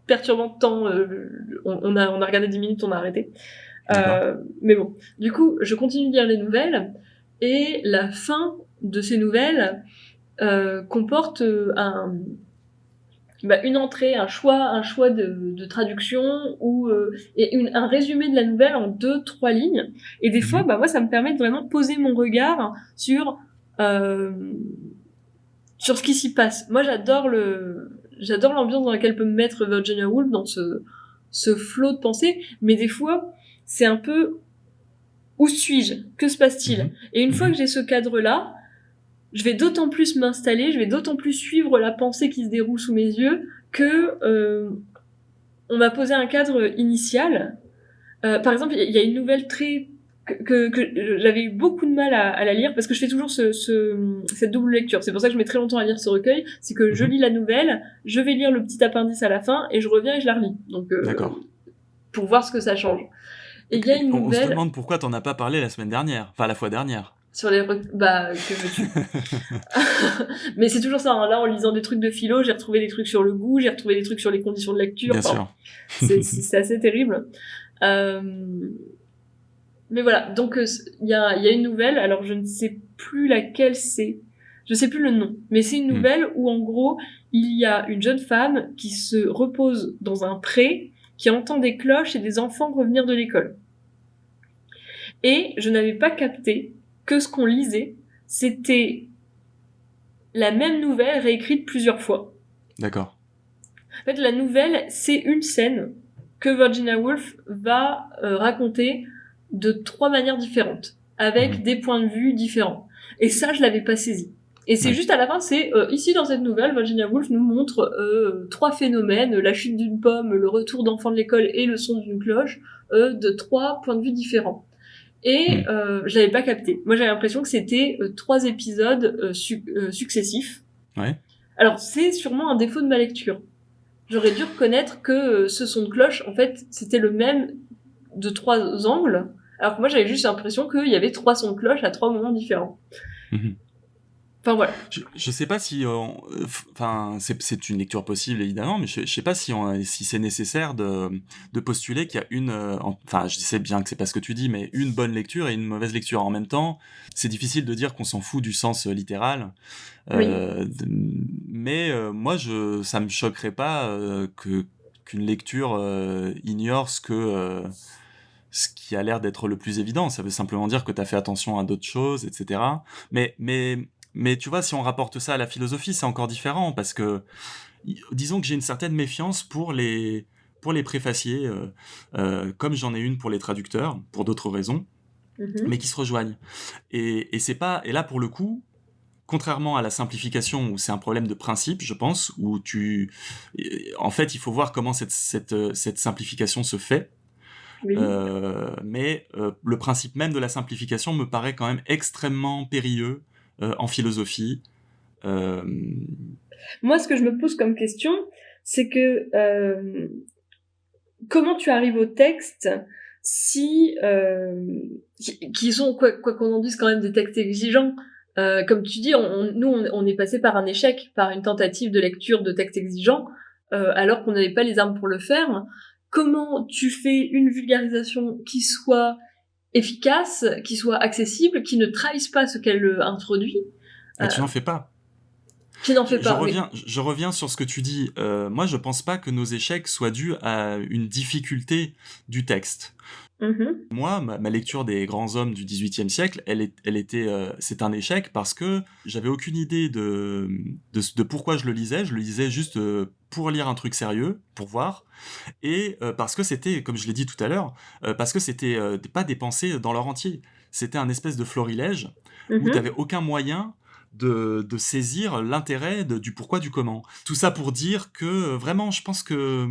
perturbant de temps. On a regardé 10 minutes, on a arrêté. Mais bon, du coup, je continue de lire les nouvelles et la fin de ces nouvelles comporte une entrée, un choix de traduction et un résumé de la nouvelle en 2-3 lignes. Et des fois, moi, ça me permet de vraiment poser mon regard sur sur ce qui s'y passe. Moi, j'adore l'ambiance dans laquelle peut me mettre Virginia Woolf, dans ce flot de pensée, mais des fois, c'est un peu, où suis-je? Que se passe-t-il? Et une fois que j'ai ce cadre-là, je vais d'autant plus m'installer, je vais d'autant plus suivre la pensée qui se déroule sous mes yeux que on m'a posé un cadre initial. Par exemple, il y a une nouvelle que j'avais eu beaucoup de mal à la lire parce que je fais toujours cette double lecture. C'est pour ça que je mets très longtemps à lire ce recueil. C'est que je lis la nouvelle, je vais lire le petit appendice à la fin et je reviens et je la relis. Donc,
d'accord.
Pour voir ce que ça change. Et il y a une nouvelle.
On se demande pourquoi t'en as pas parlé la semaine dernière, enfin la fois dernière.
Sur les que veux-tu. Mais c'est toujours ça, hein. Là, en lisant des trucs de philo, j'ai retrouvé des trucs sur le goût, j'ai retrouvé des trucs sur les conditions de lecture.
Bien sûr.
C'est assez terrible. Mais voilà, donc il y a une nouvelle, alors je ne sais plus laquelle c'est, je sais plus le nom, mais c'est une nouvelle où en gros, il y a une jeune femme qui se repose dans un pré, qui entend des cloches et des enfants revenir de l'école. Et je n'avais pas capté que ce qu'on lisait, c'était la même nouvelle réécrite plusieurs fois.
D'accord.
En fait, la nouvelle, c'est une scène que Virginia Woolf va raconter de 3 manières différentes, avec des points de vue différents. Et ça, je l'avais pas saisi. Et c'est juste à la fin, c'est ici dans cette nouvelle, Virginia Woolf nous montre 3 phénomènes, la chute d'une pomme, le retour d'enfants de l'école et le son d'une cloche, de 3 points de vue différents. Et je l'avais pas capté. Moi, j'avais l'impression que c'était 3 épisodes successifs.
Ouais.
Alors, c'est sûrement un défaut de ma lecture. J'aurais dû reconnaître que ce son de cloche, en fait, c'était le même de 3 angles, alors que moi, j'avais juste l'impression qu'il y avait 3 sons de cloche à 3 moments différents. Enfin, voilà.
Je sais pas si... Enfin, c'est une lecture possible, évidemment, mais je sais pas si c'est nécessaire de postuler qu'il y a une... Enfin, je sais bien que c'est pas ce que tu dis, mais une bonne lecture et une mauvaise lecture. En même temps, c'est difficile de dire qu'on s'en fout du sens littéral.
Oui.
Mais moi, ça me choquerait pas qu'une lecture ignore ce qui a l'air d'être le plus évident. Ça veut simplement dire que tu as fait attention à d'autres choses, etc. Mais tu vois, si on rapporte ça à la philosophie, c'est encore différent, parce que disons que j'ai une certaine méfiance pour les préfaciers, comme j'en ai une pour les traducteurs, pour d'autres raisons, mais qui se rejoignent. Et là, pour le coup, contrairement à la simplification, où c'est un problème de principe, je pense, où en fait, il faut voir comment cette simplification se fait.
Oui.
Mais le principe même de la simplification me paraît quand même extrêmement périlleux en philosophie.
Moi, ce que je me pose comme question, c'est que comment tu arrives au texte qui sont, quoi qu'on en dise, quand même des textes exigeants. Comme tu dis, on est passé par un échec, par une tentative de lecture de textes exigeants, alors qu'on n'avait pas les armes pour le faire. Comment tu fais une vulgarisation qui soit efficace, qui soit accessible, qui ne trahisse pas ce qu'elle introduit?
Tu n'en fais pas.
Qui n'en fait pas,
je reviens sur ce que tu dis. Moi, je pense pas que nos échecs soient dus à une difficulté du texte. Moi, ma lecture des grands hommes du XVIIIe siècle, c'est un échec parce que j'avais aucune idée de pourquoi je le lisais. Je le lisais juste pour lire un truc sérieux, pour voir, et parce que c'était, comme je l'ai dit tout à l'heure, parce que c'était pas des pensées dans leur entier. C'était un espèce de florilège où t'avais aucun moyen de saisir l'intérêt du pourquoi, du comment. Tout ça pour dire que vraiment, je pense que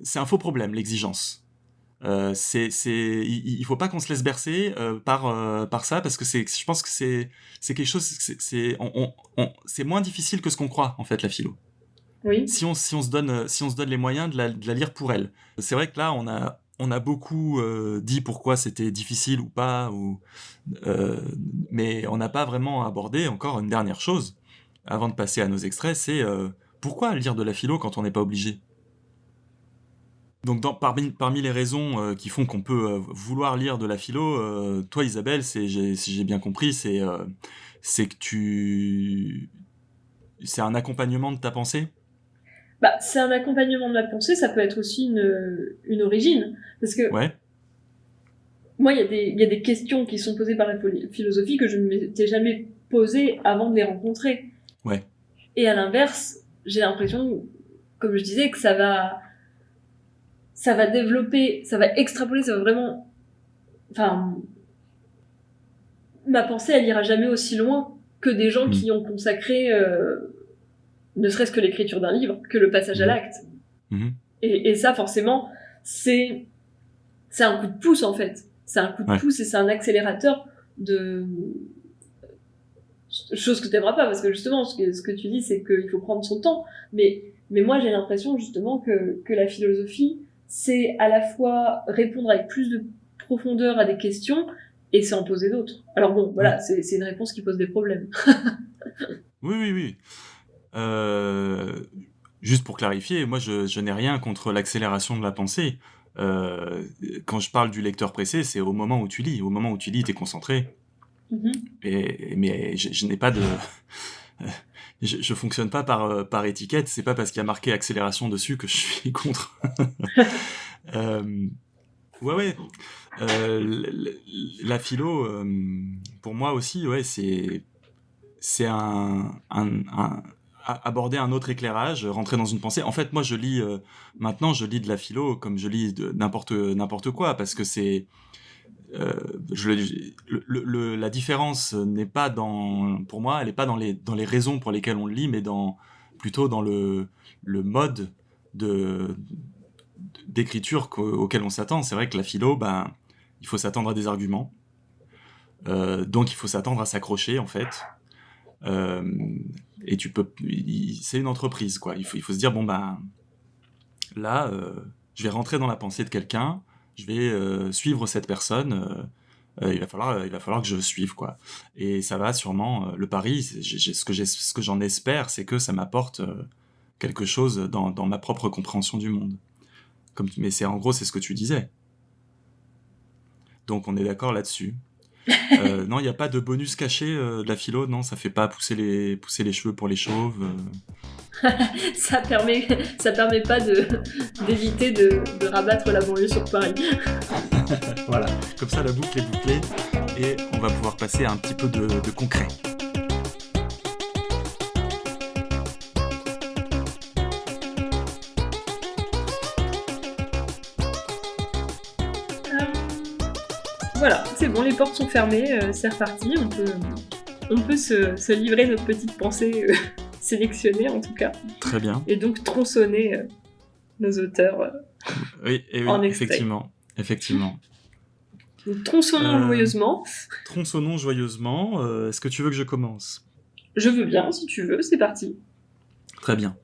c'est un faux problème, l'exigence. Il faut pas qu'on se laisse bercer par ça, parce que je pense que c'est quelque chose, c'est moins difficile que ce qu'on croit, en fait, la philo.
Oui.
Si on se donne les moyens de la lire pour elle. C'est vrai que là, on a beaucoup dit pourquoi c'était difficile ou pas, mais on n'a pas vraiment abordé encore une dernière chose, avant de passer à nos extraits, c'est pourquoi lire de la philo quand on n'est pas obligé ? Donc parmi les raisons qui font qu'on peut vouloir lire de la philo, toi Isabelle, si j'ai bien compris, c'est que c'est un accompagnement de ta pensée ?
Bah, c'est un accompagnement de la pensée, ça peut être aussi une origine. Parce que moi, il y a des questions qui sont posées par la philosophie que je ne m'étais jamais posées avant de les rencontrer.
Ouais.
Et à l'inverse, j'ai l'impression, comme je disais, que ça va développer, ça va extrapoler, ça va vraiment, enfin, ma pensée, elle ira jamais aussi loin que des gens qui ont consacré, ne serait-ce que l'écriture d'un livre, que le passage à l'acte. Et ça, forcément, c'est un coup de pouce, en fait. C'est un coup de pouce et c'est un accélérateur de chose que t'aimeras pas, parce que justement, ce que tu dis, c'est qu'il faut prendre son temps. Mais moi, j'ai l'impression, justement, que la philosophie, c'est à la fois répondre avec plus de profondeur à des questions et c'est en poser d'autres. Alors bon, voilà, c'est une réponse qui pose des problèmes.
Oui. Juste pour clarifier, moi je n'ai rien contre l'accélération de la pensée. Quand je parle du lecteur pressé, c'est au moment où tu lis. Au moment où tu lis, t'es concentré. Mais je n'ai pas de... je fonctionne pas par étiquette, c'est pas parce qu'il y a marqué accélération dessus que je suis contre. Ouais. La philo, pour moi aussi, c'est aborder un autre éclairage, rentrer dans une pensée. En fait, moi, maintenant, je lis de la philo comme je lis de n'importe quoi, parce que c'est... la différence n'est pas pour moi, elle n'est pas dans les raisons pour lesquelles on le lit, mais plutôt dans le mode d'écriture auquel on s'attend. C'est vrai que la philo, il faut s'attendre à des arguments, donc il faut s'attendre à s'accrocher, en fait. Et c'est une entreprise, quoi. Il faut se dire, là, je vais rentrer dans la pensée de quelqu'un, je vais suivre cette personne, il va falloir que je suive, quoi. Et ça va sûrement, le pari, ce que j'en espère, c'est que ça m'apporte quelque chose dans ma propre compréhension du monde. Mais en gros, c'est ce que tu disais. Donc on est d'accord là-dessus. Non, il n'y a pas de bonus caché de la philo, non, ça fait pas pousser les cheveux pour les chauves.
Ça permet pas d'éviter de rabattre la banlieue sur Paris.
Voilà, comme ça la boucle est bouclée et on va pouvoir passer à un petit peu de concret.
Voilà, c'est bon, les portes sont fermées, c'est reparti, on peut se livrer notre petite pensée sélectionnée en tout cas.
Très bien.
Et donc tronçonner nos auteurs en extrait.
Effectivement.
Donc, tronçonnons joyeusement.
Tronçonnons joyeusement. Est-ce que tu veux que je commence ?
Je veux bien, si tu veux, c'est parti.
Très bien.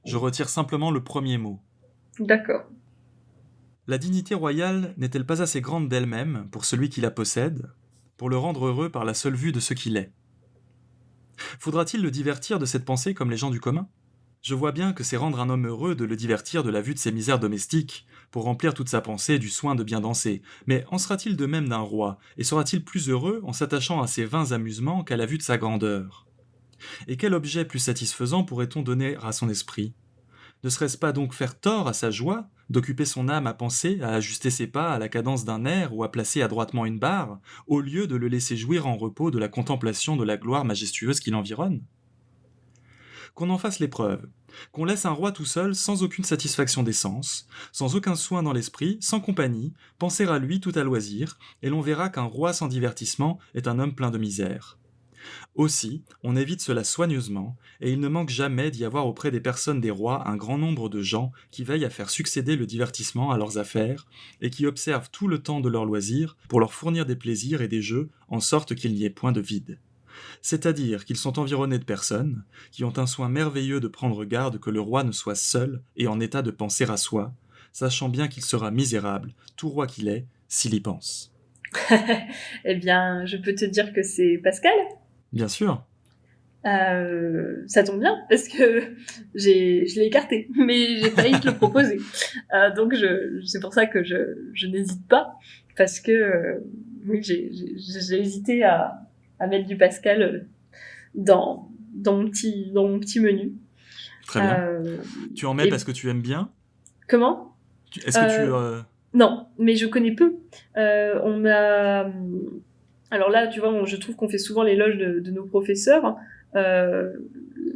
Je retire simplement le premier mot.
D'accord.
La dignité royale n'est-elle pas assez grande d'elle-même pour celui qui la possède, pour le rendre heureux par la seule vue de ce qu'il est ? Faudra-t-il le divertir de cette pensée comme les gens du commun ? Je vois bien que c'est rendre un homme heureux de le divertir de la vue de ses misères domestiques, pour remplir toute sa pensée du soin de bien danser. Mais en sera-t-il de même d'un roi, et sera-t-il plus heureux en s'attachant à ses vains amusements qu'à la vue de sa grandeur ? Et quel objet plus satisfaisant pourrait-on donner à son esprit ? Ne serait-ce pas donc faire tort à sa joie, d'occuper son âme à penser, à ajuster ses pas à la cadence d'un air ou à placer adroitement une barre, au lieu de le laisser jouir en repos de la contemplation de la gloire majestueuse qui l'environne ? Qu'on en fasse l'épreuve, qu'on laisse un roi tout seul sans aucune satisfaction des sens, sans aucun soin dans l'esprit, sans compagnie, penser à lui tout à loisir, et l'on verra qu'un roi sans divertissement est un homme plein de misère. Aussi, on évite cela soigneusement, et il ne manque jamais d'y avoir auprès des personnes des rois un grand nombre de gens qui veillent à faire succéder le divertissement à leurs affaires, et qui observent tout le temps de leurs loisirs pour leur fournir des plaisirs et des jeux, en sorte qu'il n'y ait point de vide. C'est-à-dire qu'ils sont environnés de personnes qui ont un soin merveilleux de prendre garde que le roi ne soit seul et en état de penser à soi, sachant bien qu'il sera misérable, tout roi qu'il est, s'il y pense.
Eh bien, je peux te dire que c'est Pascal ?
Bien sûr.
Ça tombe bien, parce que je l'ai écarté, mais j'ai failli te le proposer. Donc c'est pour ça que je n'hésite pas, parce que oui, j'ai hésité à mettre du Pascal dans mon petit menu.
Très bien. Tu en mets parce que tu aimes bien ?
Comment ?
Est-ce que tu...
Non, mais je connais peu. On m'a... Alors là, tu vois, je trouve qu'on fait souvent l'éloge de nos professeurs.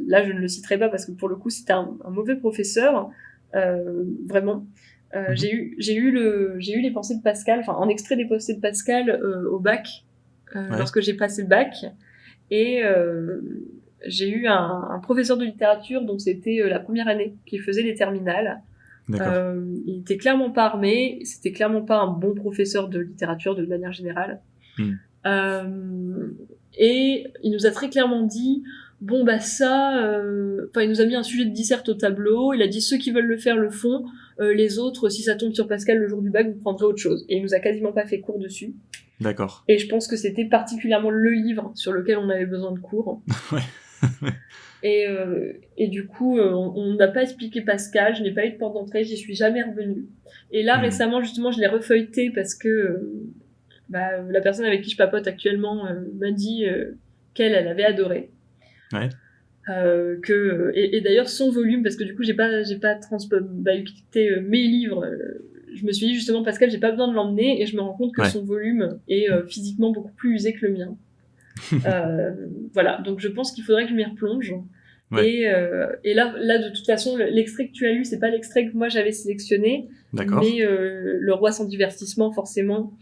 là je ne le citerai pas parce que pour le coup c'était un mauvais professeur, vraiment. J'ai eu les pensées de Pascal, enfin en extrait des pensées de Pascal au bac, lorsque j'ai passé le bac, et j'ai eu un professeur de littérature, donc c'était la première année qu'il faisait les terminales. Il était clairement pas armé, c'était clairement pas un bon professeur de littérature de manière générale. Et il nous a très clairement dit bon bah ça, il nous a mis un sujet de disserte au tableau, il a dit ceux qui veulent le faire le font, les autres si ça tombe sur Pascal le jour du bac vous prendrez autre chose, et il nous a quasiment pas fait cours dessus.
D'accord.
Et je pense que c'était particulièrement le livre sur lequel on avait besoin de cours. Et du coup on n'a pas expliqué Pascal, je n'ai pas eu de porte d'entrée, j'y suis jamais revenue. Et là récemment justement je l'ai refeuilleté parce que la personne avec qui je papote actuellement m'a dit qu'elle avait adoré. Et d'ailleurs son volume, parce que du coup j'ai pas écouté mes livres, je me suis dit justement Pascal j'ai pas besoin de l'emmener, et je me rends compte que son volume est physiquement beaucoup plus usé que le mien. Voilà, donc je pense qu'il faudrait que je m'y replonge. Et là de toute façon l'extrait que tu as lu c'est pas l'extrait que moi j'avais sélectionné, mais Le Roi sans divertissement forcément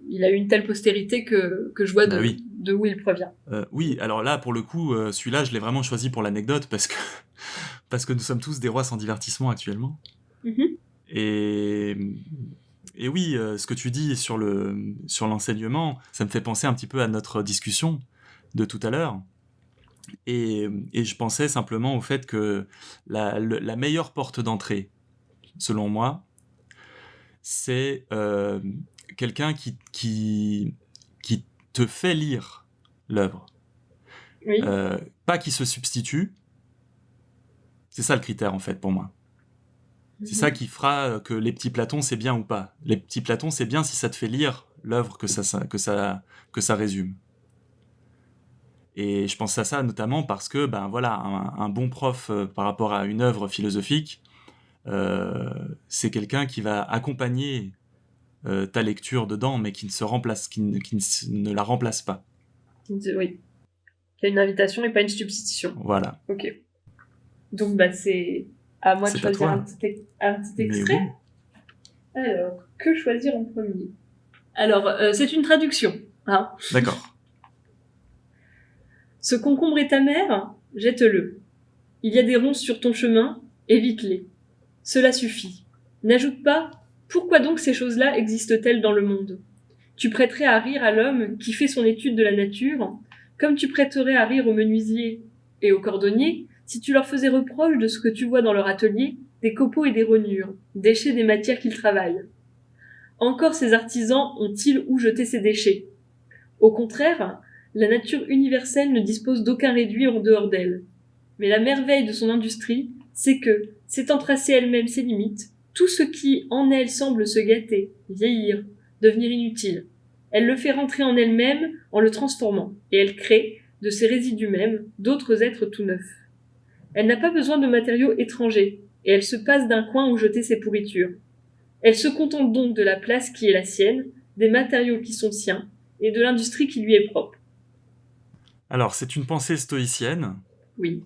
il a eu une telle postérité que je vois de où il provient.
Oui, alors là, pour le coup, celui-là, je l'ai vraiment choisi pour l'anecdote, parce que nous sommes tous des rois sans divertissement actuellement. Et oui, ce que tu dis sur l'enseignement, ça me fait penser un petit peu à notre discussion de tout à l'heure. Et je pensais simplement au fait que la meilleure porte d'entrée, selon moi, c'est quelqu'un qui te fait lire l'œuvre. Pas qui se substitue. C'est ça le critère, en fait, pour moi. C'est ça qui fera que les petits Platons, c'est bien ou pas. Les petits Platons, c'est bien si ça te fait lire l'œuvre que ça résume. Et je pense à ça notamment parce que, un bon prof par rapport à une œuvre philosophique, c'est quelqu'un qui va accompagner ta lecture dedans, mais qui ne la remplace pas.
Oui. Il y a une invitation et pas une substitution.
Voilà.
Ok. Donc, c'est à moi de choisir un petit extrait. Oui. Alors, que choisir en premier ? Alors, c'est une traduction. Hein.
D'accord.
Ce concombre est amer, jette-le. Il y a des ronces sur ton chemin, évite-les. Cela suffit. N'ajoute pas « Pourquoi donc ces choses-là existent-elles dans le monde ?» Tu prêterais à rire à l'homme qui fait son étude de la nature, comme tu prêterais à rire aux menuisiers et aux cordonniers si tu leur faisais reproche de ce que tu vois dans leur atelier, des copeaux et des rognures, déchets des matières qu'ils travaillent. Encore ces artisans ont-ils où jeter ces déchets ? Au contraire, la nature universelle ne dispose d'aucun réduit en dehors d'elle. Mais la merveille de son industrie, c'est que, s'étant tracée elle-même ses limites, tout ce qui en elle semble se gâter, vieillir, devenir inutile, elle le fait rentrer en elle-même en le transformant, et elle crée, de ses résidus mêmes, d'autres êtres tout neufs. Elle n'a pas besoin de matériaux étrangers, et elle se passe d'un coin où jeter ses pourritures. Elle se contente donc de la place qui est la sienne, des matériaux qui sont siens, et de l'industrie qui lui est propre.
Alors, c'est une pensée stoïcienne.
Oui.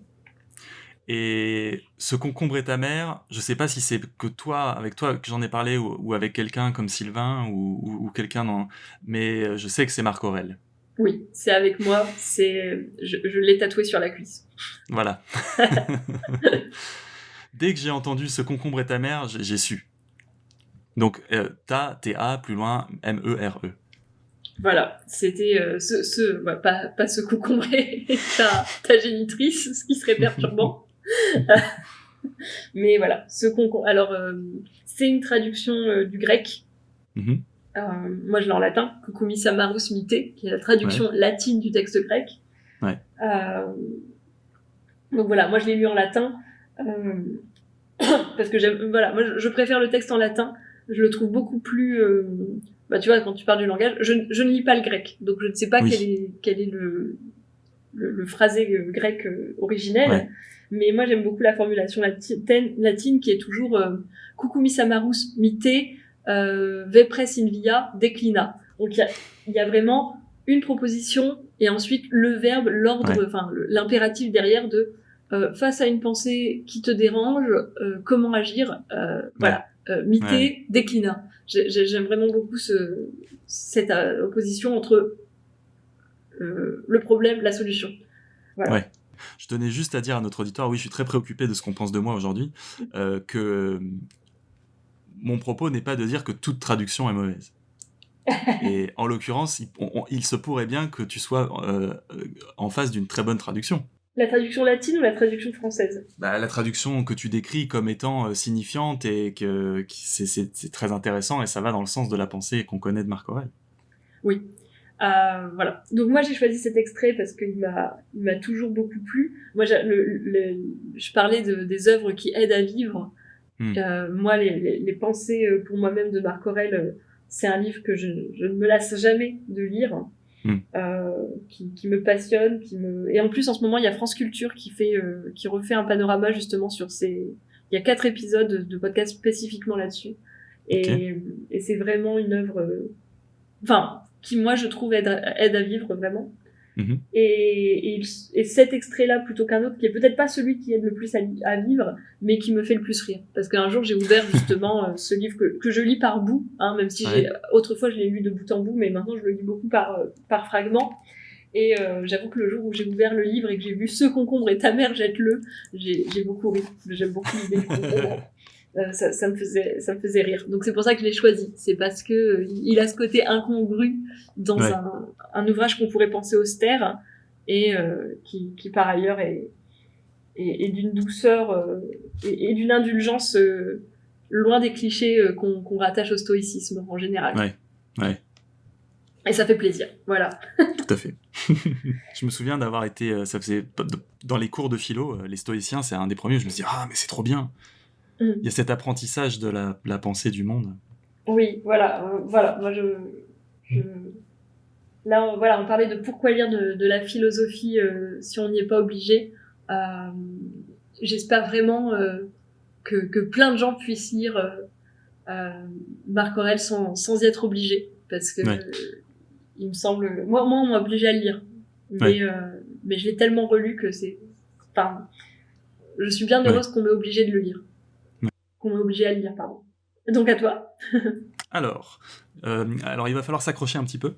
Et ce concombre est amer, je sais pas si c'est avec toi que j'en ai parlé, ou avec quelqu'un comme Sylvain, ou quelqu'un dans... Mais je sais que c'est Marc Aurèle.
Oui, c'est avec moi, je l'ai tatoué sur la cuisse.
Voilà. Dès que j'ai entendu ce concombre est amer, j'ai su. Donc, T-A, plus loin, M-E-R-E.
Voilà, c'était pas se concombrer ta génitrice, ce qui serait perturbant. Mais voilà, ce concombre. Alors, c'est une traduction du grec. Moi, je l'ai en latin, Cucumis amarus mite, qui est la traduction latine du texte grec. Donc voilà, moi je l'ai lu en latin parce que moi je préfère le texte en latin. Je le trouve beaucoup plus. Tu vois, quand tu parles du langage, je ne lis pas le grec, donc je ne sais pas quel est le phrasé grec originel. Mais moi j'aime beaucoup la formulation latine qui est toujours Cucumis amarus mite vepres in via declina. Donc il y a vraiment une proposition et ensuite le verbe, l'ordre, l'impératif derrière de face à une pensée qui te dérange, comment agir, miter, déclina. J'aime vraiment beaucoup cette opposition entre le problème, la solution. Voilà.
Ouais. Je tenais juste à dire à notre auditoire, oui, je suis très préoccupé de ce qu'on pense de moi aujourd'hui, que mon propos n'est pas de dire que toute traduction est mauvaise. Et en l'occurrence, il se pourrait bien que tu sois en face d'une très bonne traduction.
La traduction latine ou la traduction française ?
La traduction que tu décris comme étant signifiante et que c'est très intéressant et ça va dans le sens de la pensée qu'on connaît de Marc Aurèle.
Oui. Voilà. Donc moi j'ai choisi cet extrait parce qu'il m'a toujours beaucoup plu. Moi je parlais des œuvres qui aident à vivre. Moi les pensées pour moi-même de Marc Aurèle, c'est un livre que je ne me lasse jamais de lire, qui me passionne, et en plus en ce moment il y a France Culture qui refait un panorama justement sur il y a 4 épisodes de podcast spécifiquement là-dessus, et c'est vraiment une œuvre qui moi je trouve aide à vivre vraiment. Et cet extrait-là plutôt qu'un autre qui est peut-être pas celui qui aide le plus à vivre, mais qui me fait le plus rire, parce qu'un jour j'ai ouvert justement ce livre que je lis par bout, même si autrefois je l'ai lu de bout en bout, mais maintenant je le lis beaucoup par fragments, et j'avoue que le jour où j'ai ouvert le livre et que j'ai vu ce concombre et ta mère jette-le, j'ai beaucoup ri. J'aime beaucoup l'idée du concombre. Ça me faisait rire. Donc c'est pour ça que je l'ai choisi. C'est parce que il a ce côté incongru dans un ouvrage qu'on pourrait penser austère et qui par ailleurs est d'une douceur et d'une indulgence loin des clichés qu'on rattache au stoïcisme en général.
Ouais.
Et ça fait plaisir. Voilà.
Tout à fait. Je me souviens d'avoir été, ça faisait dans les cours de philo, les stoïciens, c'est un des premiers. Je me suis dit mais c'est trop bien. Il y a cet apprentissage de la pensée du monde.
Oui, voilà. Moi, là, on parlait de pourquoi lire de la philosophie si on n'y est pas obligé. J'espère vraiment que plein de gens puissent lire Marc Aurèle sans y être obligés, parce que il me semble, moi on m'a obligé à le lire, mais je l'ai tellement relu que je suis bien heureuse qu'on m'ait obligé de le lire. Qu'on m'est obligé à le lire, pardon. Donc à toi.
Alors, il va falloir s'accrocher un petit peu.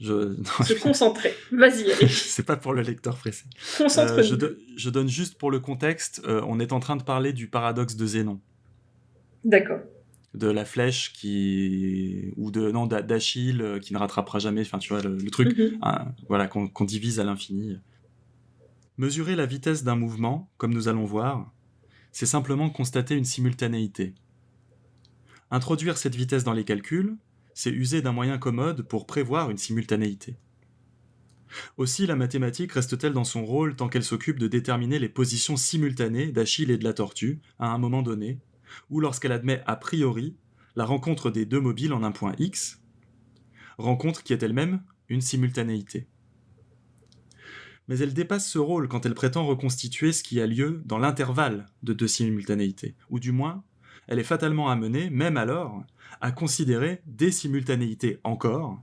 Se concentrer. Vas-y, allez.
C'est pas pour le lecteur pressé.
Concentre-nous.
Je donne juste pour le contexte, on est en train de parler du paradoxe de Zénon.
D'accord.
De la flèche d'Achille qui ne rattrapera jamais, enfin tu vois, le truc, qu'on divise à l'infini. Mesurer la vitesse d'un mouvement, comme nous allons voir, c'est simplement constater une simultanéité. Introduire cette vitesse dans les calculs, c'est user d'un moyen commode pour prévoir une simultanéité. Aussi, la mathématique reste-t-elle dans son rôle tant qu'elle s'occupe de déterminer les positions simultanées d'Achille et de la tortue à un moment donné, ou lorsqu'elle admet a priori la rencontre des deux mobiles en un point X, rencontre qui est elle-même une simultanéité. Mais elle dépasse ce rôle quand elle prétend reconstituer ce qui a lieu dans l'intervalle de deux simultanéités, ou du moins, elle est fatalement amenée, même alors, à considérer des simultanéités encore,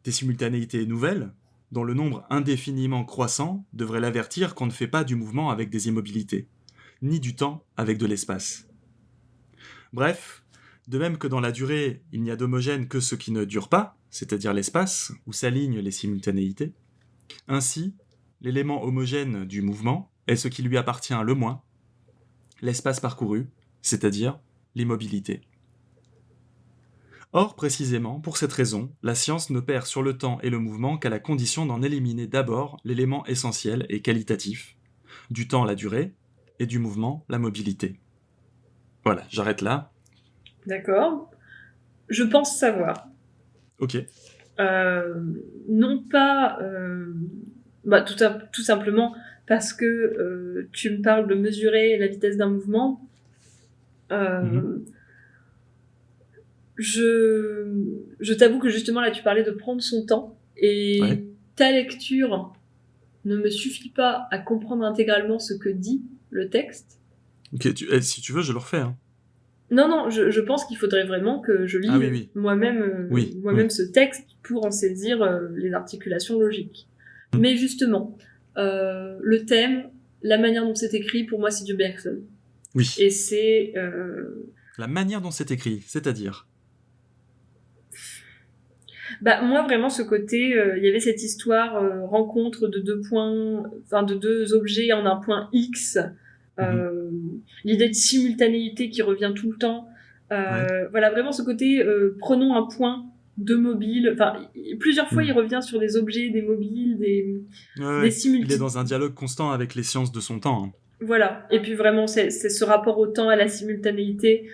des simultanéités nouvelles, dont le nombre indéfiniment croissant devrait l'avertir qu'on ne fait pas du mouvement avec des immobilités, ni du temps avec de l'espace. Bref, de même que dans la durée, il n'y a d'homogène que ce qui ne dure pas, c'est-à-dire l'espace, où s'alignent les simultanéités, ainsi, l'élément homogène du mouvement est ce qui lui appartient le moins, l'espace parcouru, c'est-à-dire l'immobilité. Or, précisément, pour cette raison, la science ne perd sur le temps et le mouvement qu'à la condition d'en éliminer d'abord l'élément essentiel et qualitatif, du temps la durée, et du mouvement la mobilité. Voilà, j'arrête là.
D'accord. Je pense savoir.
Ok.
Non pas... tout simplement parce que tu me parles de mesurer la vitesse d'un mouvement. Je t'avoue que justement là tu parlais de prendre son temps et ta lecture ne me suffit pas à comprendre intégralement ce que dit le texte.
Ok, si tu veux je le refais.
Non, je pense qu'il faudrait vraiment que je lise moi-même ce texte pour en saisir les articulations logiques. Mais justement, le thème, la manière dont c'est écrit, pour moi, c'est du Bergson.
Oui.
Et c'est...
La manière dont c'est écrit, c'est-à-dire
moi, vraiment, ce côté, il y avait cette histoire, rencontre de deux points, enfin, de deux objets en un point X, l'idée de simultanéité qui revient tout le temps. Voilà, vraiment ce côté, prenons un point de mobile. Enfin, plusieurs fois, il revient sur des objets, des mobiles, des simultanéités.
Il est dans un dialogue constant avec les sciences de son temps. Hein.
Voilà, et puis vraiment, c'est ce rapport au temps, à la simultanéité.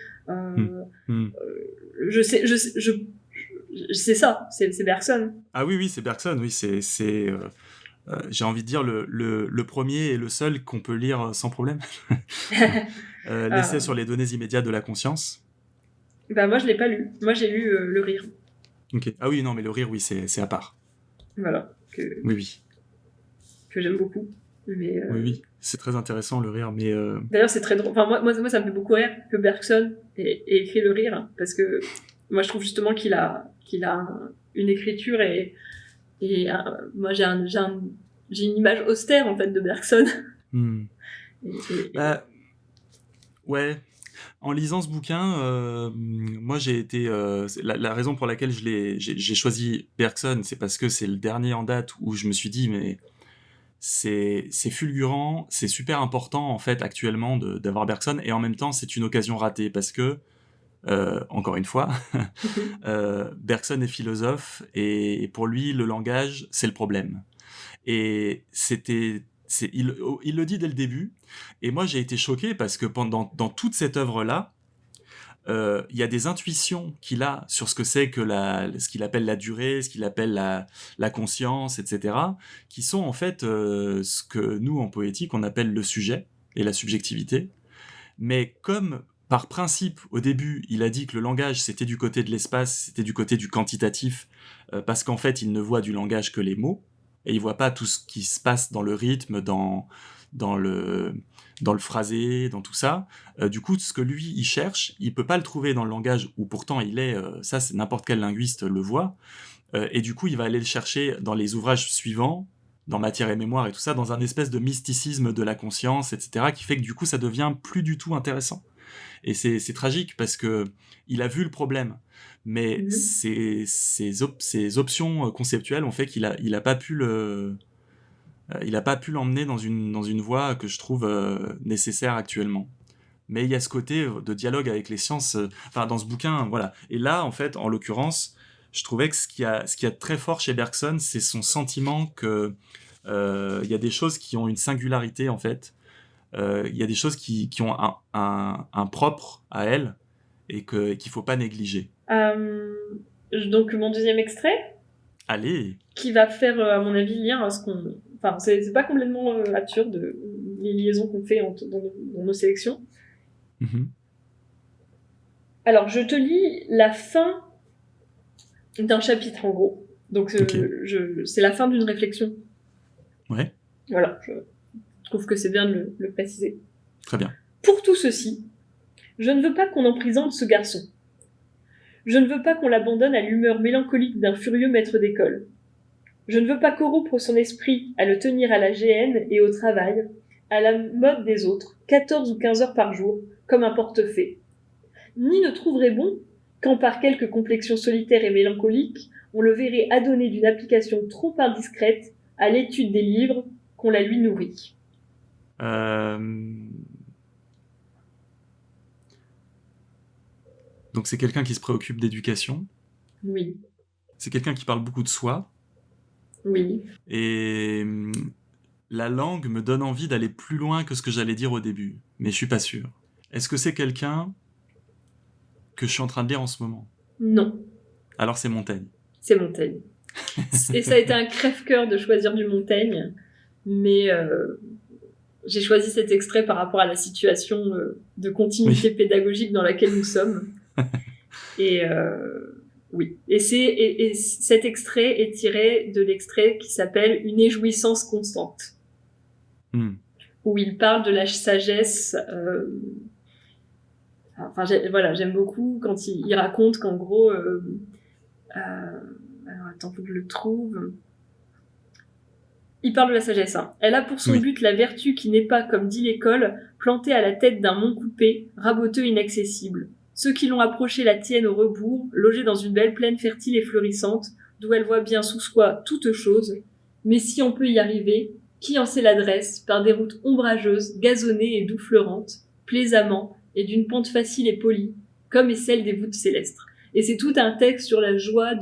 C'est ça, c'est Bergson.
Ah oui, c'est Bergson, oui, c'est j'ai envie de dire le premier et le seul qu'on peut lire sans problème. L'essai sur les données immédiates de la conscience.
Moi, je l'ai pas lu. Moi, j'ai lu Le Rire.
Ok. Ah oui, non, mais Le Rire, oui, c'est à part.
Voilà.
Oui.
Que j'aime beaucoup. Mais,
Oui, c'est très intéressant, Le Rire, mais...
D'ailleurs, c'est très drôle. Enfin, moi, ça me fait beaucoup rire que Bergson ait écrit Le Rire, hein, parce que moi, je trouve justement qu'il a une écriture et moi, j'ai une image austère, en fait, de Bergson.
Ouais. En lisant ce bouquin, moi j'ai été... la raison pour laquelle j'ai choisi Bergson, c'est parce que c'est le dernier en date où je me suis dit, mais c'est fulgurant, c'est super important en fait actuellement d'avoir Bergson, et en même temps c'est une occasion ratée parce que, encore une fois, Bergson est philosophe, et pour lui le langage c'est le problème. Et il le dit dès le début, et moi j'ai été choqué parce que dans toute cette œuvre-là, il y a des intuitions qu'il a sur ce que c'est que ce qu'il appelle la durée, ce qu'il appelle la conscience, etc., qui sont en fait ce que nous, en poétique, on appelle le sujet et la subjectivité. Mais comme, par principe, au début, il a dit que le langage, c'était du côté de l'espace, c'était du côté du quantitatif, parce qu'en fait, il ne voit du langage que les mots, et il voit pas tout ce qui se passe dans le rythme, dans le phrasé, dans tout ça. Du coup, ce que lui, il cherche, il peut pas le trouver dans le langage où pourtant il est, ça c'est n'importe quel linguiste le voit, et du coup, il va aller le chercher dans les ouvrages suivants, dans Matière et Mémoire et tout ça, dans un espèce de mysticisme de la conscience, etc., qui fait que du coup, ça devient plus du tout intéressant. Et c'est tragique parce que il a vu le problème, mais ses options conceptuelles ont fait qu'il a pas pu l'emmener dans une voie que je trouve nécessaire actuellement. Mais il y a ce côté de dialogue avec les sciences, dans ce bouquin, voilà. Et là, en fait, en l'occurrence, je trouvais que ce qu'il y a de très fort chez Bergson, c'est son sentiment que il y a des choses qui ont une singularité, en fait. Il y a des choses qui ont un propre à elles et qu'il faut pas négliger.
Donc, mon deuxième extrait.
Allez.
Qui va faire, à mon avis, lire ce qu'on... Enfin, c'est pas complètement absurde, les liaisons qu'on fait dans nos sélections. Alors, je te lis la fin d'un chapitre, en gros. Donc, c'est la fin d'une réflexion.
Ouais.
Voilà, je trouve que c'est bien de le préciser.
Très bien.
Pour tout ceci, je ne veux pas qu'on emprisonne ce garçon. Je ne veux pas qu'on l'abandonne à l'humeur mélancolique d'un furieux maître d'école. Je ne veux pas corrompre son esprit à le tenir à la géhenne et au travail, à la mode des autres, 14 ou 15 heures par jour, comme un portefaix. Ni ne trouverait bon, quand par quelque complexion solitaire et mélancolique, on le verrait adonner d'une application trop indiscrète à l'étude des livres qu'on la lui nourrit.
Donc c'est quelqu'un qui se préoccupe d'éducation.
Oui.
C'est quelqu'un qui parle beaucoup de soi.
Oui.
Et la langue me donne envie d'aller plus loin que ce que j'allais dire au début, mais je suis pas sûr. Est-ce que c'est quelqu'un que je suis en train de lire en ce moment ?
Non.
Alors c'est Montaigne.
C'est Montaigne. Et ça a été un crève-cœur de choisir du Montaigne, mais j'ai choisi cet extrait par rapport à la situation de continuité pédagogique dans laquelle nous sommes. Et oui. Et cet extrait est tiré de l'extrait qui s'appelle « Une éjouissance constante », où il parle de la sagesse... Enfin, j'aime beaucoup quand il raconte qu'en gros, alors attends, faut que je le trouve. Il parle de la sagesse. Hein. Elle a pour son but la vertu qui n'est pas, comme dit l'école, plantée à la tête d'un mont coupé, raboteux inaccessible. Ceux qui l'ont approchée la tiennent au rebours, logée dans une belle plaine fertile et florissante, d'où elle voit bien sous soi toutes choses. Mais si on peut y arriver, qui en sait l'adresse, par des routes ombrageuses, gazonnées et doux fleurantes, plaisamment, et d'une pente facile et polie, comme est celle des voûtes célestes. Et c'est tout un texte sur la joie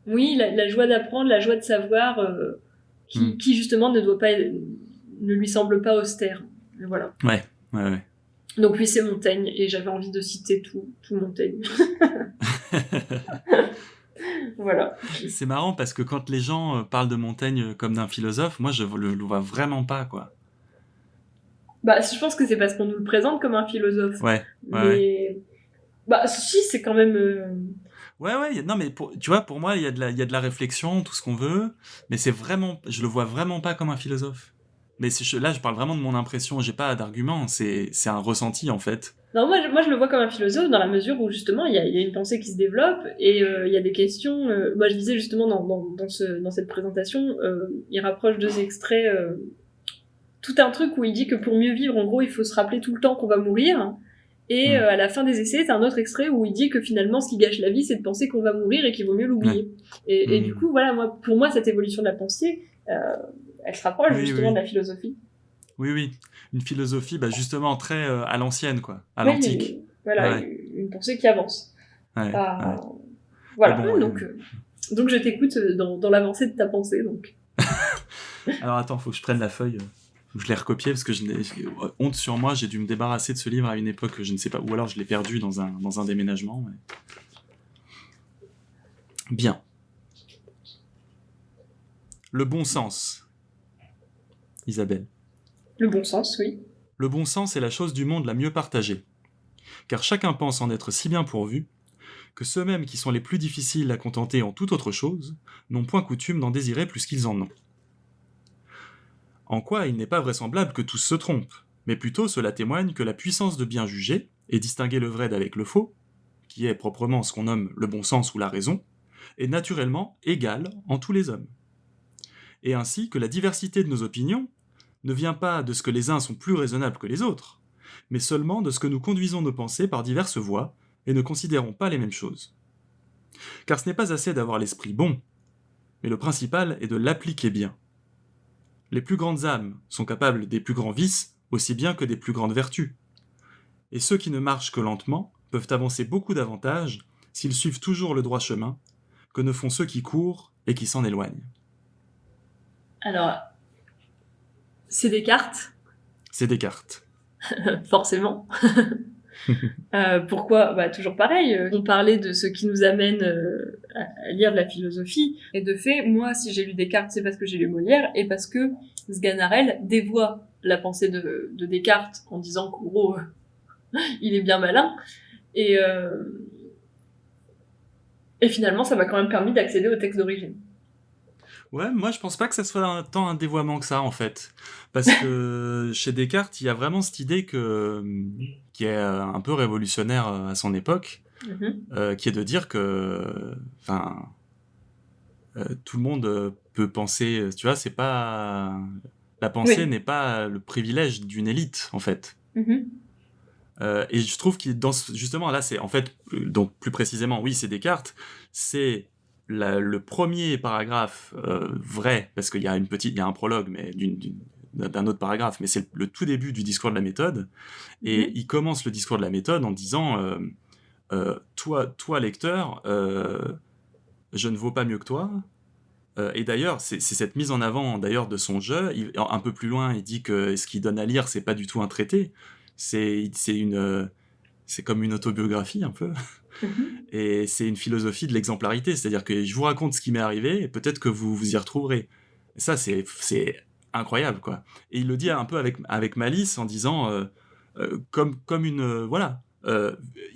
oui, la joie d'apprendre, la joie de savoir, qui justement ne lui semble pas austère. Et voilà.
Ouais.
Donc oui, c'est Montaigne, et j'avais envie de citer tout Montaigne. Voilà.
C'est marrant parce que quand les gens parlent de Montaigne comme d'un philosophe, moi je le vois vraiment pas, quoi.
Bah, je pense que c'est parce qu'on nous le présente comme un philosophe.
Ouais.
Mais bah si, c'est quand même.
Ouais, non mais tu vois, pour moi il y a de la réflexion, tout ce qu'on veut, mais je le vois vraiment pas comme un philosophe. Mais là je parle vraiment de mon impression, j'ai pas d'argument, c'est un ressenti en fait.
Non, moi je le vois comme un philosophe dans la mesure où justement il y a une pensée qui se développe et il y a des questions. Moi je disais justement dans cette présentation, il rapproche deux extraits, tout un truc où il dit que pour mieux vivre, en gros, il faut se rappeler tout le temps qu'on va mourir. Et à la fin des essais, t'as un autre extrait où il dit que finalement, ce qui gâche la vie, c'est de penser qu'on va mourir et qu'il vaut mieux l'oublier. Et du coup, voilà, pour moi, cette évolution de la pensée, elle se rapproche justement de la philosophie.
Oui. Une philosophie, justement, très à l'ancienne, quoi. À l'antique.
Voilà, une pensée qui avance. Voilà. Bon, donc je t'écoute dans l'avancée de ta pensée, donc.
Alors attends, faut que je prenne la feuille. Je l'ai recopié parce que honte sur moi, j'ai dû me débarrasser de ce livre à une époque que je ne sais pas, ou alors je l'ai perdu dans un déménagement. Bien. Le bon sens. Isabelle.
Le bon sens, oui.
Le bon sens est la chose du monde la mieux partagée. Car chacun pense en être si bien pourvu que ceux-mêmes qui sont les plus difficiles à contenter en toute autre chose n'ont point coutume d'en désirer plus qu'ils en ont. En quoi il n'est pas vraisemblable que tous se trompent, mais plutôt cela témoigne que la puissance de bien juger et distinguer le vrai d'avec le faux, qui est proprement ce qu'on nomme le bon sens ou la raison, est naturellement égale en tous les hommes. Et ainsi que la diversité de nos opinions ne vient pas de ce que les uns sont plus raisonnables que les autres, mais seulement de ce que nous conduisons nos pensées par diverses voies et ne considérons pas les mêmes choses. Car ce n'est pas assez d'avoir l'esprit bon, mais le principal est de l'appliquer bien. Les plus grandes âmes sont capables des plus grands vices aussi bien que des plus grandes vertus. Et ceux qui ne marchent que lentement peuvent avancer beaucoup davantage s'ils suivent toujours le droit chemin que ne font ceux qui courent et qui s'en éloignent.
Alors, c'est Descartes.
C'est Descartes.
Forcément. Pourquoi ? Toujours pareil, on parlait de ce qui nous amène à lire de la philosophie, et de fait, moi, si j'ai lu Descartes, c'est parce que j'ai lu Molière, et parce que Sganarelle dévoie la pensée de Descartes en disant qu'en gros, il est bien malin, et finalement, ça m'a quand même permis d'accéder au texte d'origine.
Ouais, moi je pense pas que ça soit tant un dévoiement que ça en fait, parce que chez Descartes il y a vraiment cette idée qui est un peu révolutionnaire à son époque, qui est de dire que, tout le monde peut penser, tu vois, c'est pas la pensée n'est pas le privilège d'une élite en fait. Et je trouve qu'il justement là c'est en fait donc plus précisément oui c'est Descartes, c'est le premier paragraphe vrai, parce qu'il y a un prologue mais d'un autre paragraphe, mais c'est le tout début du discours de la méthode, et il commence le discours de la méthode en disant toi lecteur, je ne vaux pas mieux que toi. Et d'ailleurs, c'est cette mise en avant d'ailleurs de son jeu. Un peu plus loin, il dit que ce qu'il donne à lire, c'est pas du tout un traité, c'est comme une autobiographie un peu. Et c'est une philosophie de l'exemplarité, c'est-à-dire que je vous raconte ce qui m'est arrivé et peut-être que vous vous y retrouverez. Et ça, c'est incroyable, quoi. Et il le dit un peu avec malice en disant comme une voilà.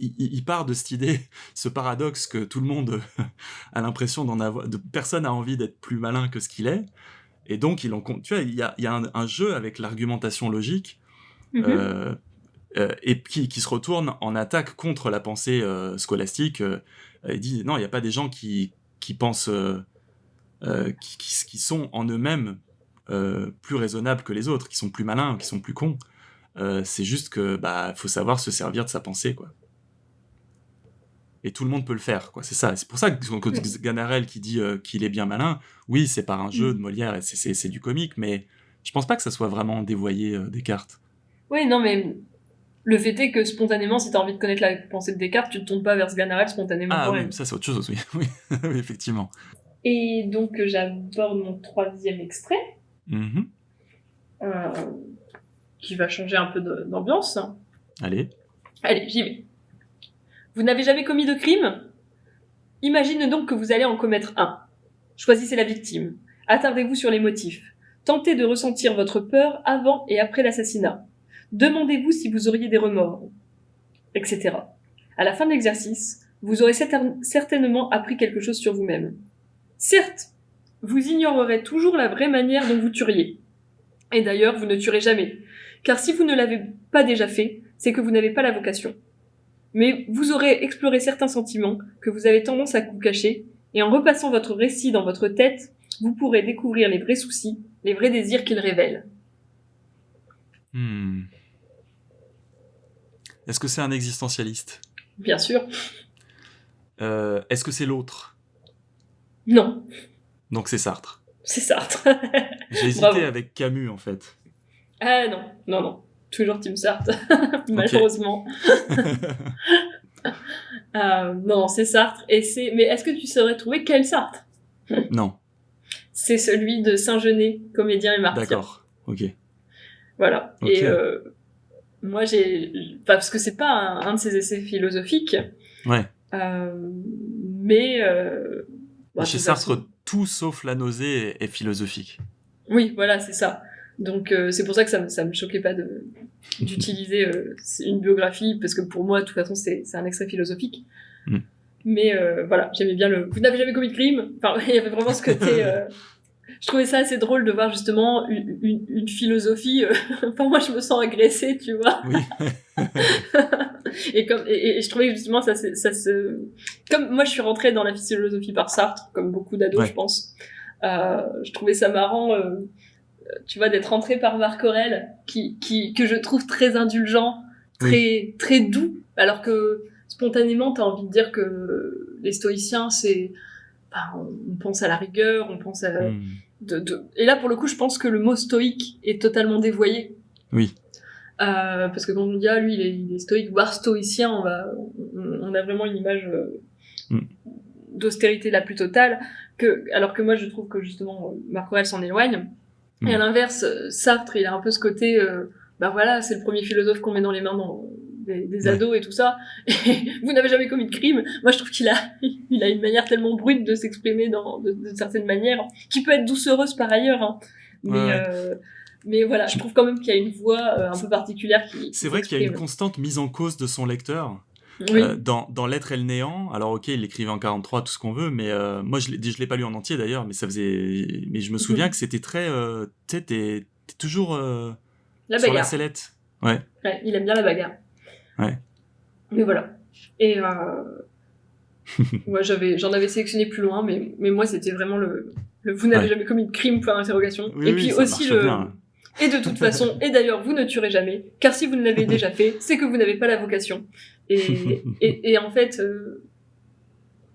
Il part de cette idée, ce paradoxe que tout le monde a l'impression d'en avoir, personne n'a envie d'être plus malin que ce qu'il est, et donc tu vois, il y a un jeu avec l'argumentation logique et qui se retourne en attaque contre la pensée scolastique. Il dit non, il n'y a pas des gens qui pensent, qui sont en eux-mêmes plus raisonnables que les autres, qui sont plus malins, qui sont plus cons. C'est juste que faut savoir se servir de sa pensée, quoi. Et tout le monde peut le faire, quoi. C'est ça. C'est pour ça que Ganarelle qui dit qu'il est bien malin, oui, c'est par un jeu de Molière, et c'est du comique, mais je pense pas que ça soit vraiment dévoyé Descartes.
Oui, non, mais le fait est que spontanément, si t'as envie de connaître la pensée de Descartes, tu te tournes pas vers Ganarelle spontanément.
Ah oui, ça c'est autre chose, oui. Oui, effectivement.
Et donc j'aborde mon 3e extrait, qui va changer un peu d'ambiance.
Allez,
j'y vais. Vous n'avez jamais commis de crime ? Imagine donc que vous allez en commettre un. Choisissez la victime. Attardez-vous sur les motifs. Tentez de ressentir votre peur avant et après l'assassinat. Demandez-vous si vous auriez des remords, etc. À la fin de l'exercice, vous aurez certainement appris quelque chose sur vous-même. Certes, vous ignorerez toujours la vraie manière dont vous tueriez. Et d'ailleurs, vous ne tuerez jamais. Car si vous ne l'avez pas déjà fait, c'est que vous n'avez pas la vocation. Mais vous aurez exploré certains sentiments que vous avez tendance à vous cacher, et en repassant votre récit dans votre tête, vous pourrez découvrir les vrais soucis, les vrais désirs qu'il révèle.
Est-ce que c'est un existentialiste ?
Bien sûr.
Est-ce que c'est l'autre ?
Non.
Donc c'est Sartre.
C'est Sartre.
J'ai hésité avec Camus, en fait.
Ah non. Toujours Team Sartre, malheureusement. Non, c'est Sartre. Mais est-ce que tu saurais trouver quel Sartre ?
Non.
C'est celui de Saint-Genet, comédien et martyr.
D'accord, ok.
Voilà.
Okay.
Et moi, parce que c'est pas un de ses essais philosophiques.
Ouais.
Mais...
chez Sartre, tout sauf la nausée est philosophique.
Oui, voilà, c'est ça. Donc c'est pour ça que ça me choquait pas d'utiliser une biographie, parce que pour moi, de toute façon, c'est un extrait philosophique. Mais voilà, j'aimais bien vous n'avez jamais commis de crime. Enfin, il y avait vraiment ce côté... je trouvais ça assez drôle de voir justement une philosophie... Enfin, moi, je me sens agressée, tu vois.
Oui.
et je trouvais que justement, ça se... Comme moi, je suis rentrée dans la philosophie par Sartre, comme beaucoup d'ados, je pense. Je trouvais ça marrant... tu vois, d'être rentré par Marc Aurèle, que je trouve très indulgent, très doux, alors que spontanément, t'as envie de dire que les stoïciens, c'est... on pense à la rigueur, on pense à... Et là, pour le coup, je pense que le mot stoïque est totalement dévoyé.
Oui.
Parce que quand on dit, lui, il est stoïque, voire stoïcien, on a vraiment une image d'austérité la plus totale, alors que moi, je trouve que justement, Marc Aurèle s'en éloigne. Et à l'inverse, Sartre, il a un peu ce côté, voilà, c'est le premier philosophe qu'on met dans les mains des ados et tout ça. Et vous n'avez jamais commis de crime. Moi, je trouve qu'il a une manière tellement brute de s'exprimer de certaines manières, qui peut être doucereuse par ailleurs, hein. Mais voilà, je trouve quand même qu'il y a une voix un peu particulière
C'est vrai qu'il y a une constante mise en cause de son lecteur.
Oui.
Dans L'être et le néant, alors ok, il l'écrivait en 43, tout ce qu'on veut, mais moi je l'ai pas lu en entier d'ailleurs, mais mais je me souviens que c'était très, tu sais, t'es toujours sur la sellette. Ouais,
il aime bien la bagarre.
Ouais.
Mais voilà. Et j'en avais sélectionné plus loin, mais moi c'était vraiment le vous n'avez jamais commis de crime, point d'interrogation.
Oui,
et puis aussi
bien.
Et de toute façon, et d'ailleurs, vous ne tuerez jamais, car si vous ne l'avez déjà fait, c'est que vous n'avez pas la vocation. Et en fait,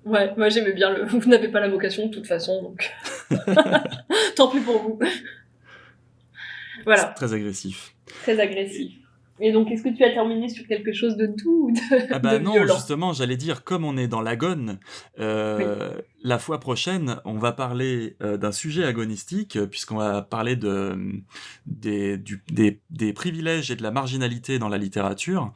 moi j'aimais bien vous n'avez pas la vocation de toute façon, donc tant pis pour vous. Voilà.
C'est très agressif.
Très agressif. Et donc, est-ce que tu as terminé sur quelque chose de doux ou de
non,
violent ? Justement,
j'allais dire, comme on est dans l'agone, la fois prochaine, on va parler d'un sujet agonistique, puisqu'on va parler des privilèges et de la marginalité dans la littérature.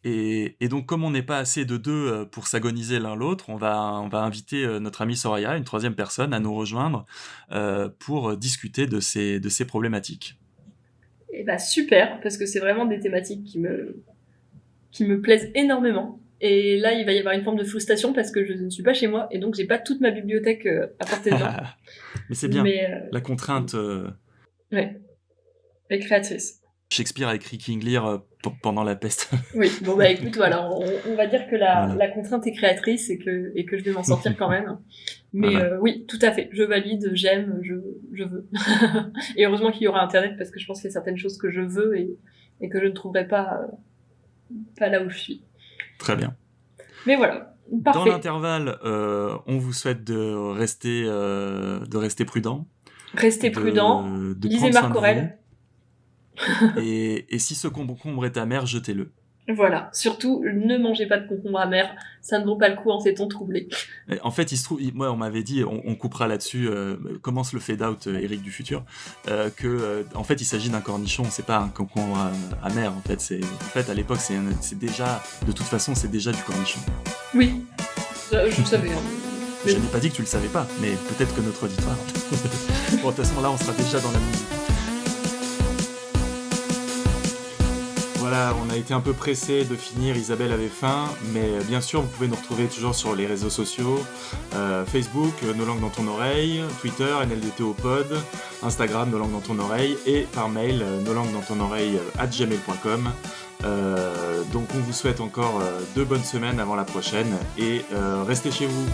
Et donc, comme on n'est pas assez de deux pour s'agoniser l'un l'autre, on va inviter notre amie Soraya, une troisième personne, à nous rejoindre pour discuter de ces problématiques.
Et super, parce que c'est vraiment des thématiques qui me plaisent énormément. Et là, il va y avoir une forme de frustration parce que je ne suis pas chez moi et donc j'ai pas toute ma bibliothèque à portée de main.
Mais c'est bien, la contrainte...
Ouais, et créatrice.
Shakespeare a écrit King Lear pendant la peste.
Oui, bon bah écoute, voilà, on va dire que la contrainte est créatrice et que je vais m'en sortir quand même. Mais voilà. Oui, tout à fait, je valide, j'aime, je veux. Et heureusement qu'il y aura Internet parce que je pense qu'il y a certaines choses que je veux et que je ne trouverai pas là où je suis.
Très bien.
Mais voilà. Parfait.
Dans l'intervalle, on vous souhaite de rester prudent.
Restez prudent. Lisez Marc Aurèle.
Et si ce concombre est amer, jetez-le.
Voilà. Surtout, ne mangez pas de concombre amer. Ça ne vaut pas le coup en ces temps troublés.
En fait, il se trouve, moi, on m'avait dit, on coupera là-dessus, commence le fade-out, Eric du futur, en fait, il s'agit d'un cornichon, c'est pas un concombre amer, en fait, à l'époque, c'est déjà, de toute façon, c'est déjà du cornichon.
Oui, je savais.
Je n'ai pas dit que tu le savais pas, mais peut-être que notre auditoire. Bon, de toute façon, là, on sera déjà dans la musique. Voilà, on a été un peu pressé de finir, Isabelle avait faim, mais bien sûr, vous pouvez nous retrouver toujours sur les réseaux sociaux, Facebook, Nos Langues dans ton oreille, Twitter, NLDTOpod, Instagram, Nos Langues dans ton oreille, et par mail, noslanguesdantstonoreille@gmail.com. Donc on vous souhaite encore 2 bonnes semaines avant la prochaine, et restez chez vous.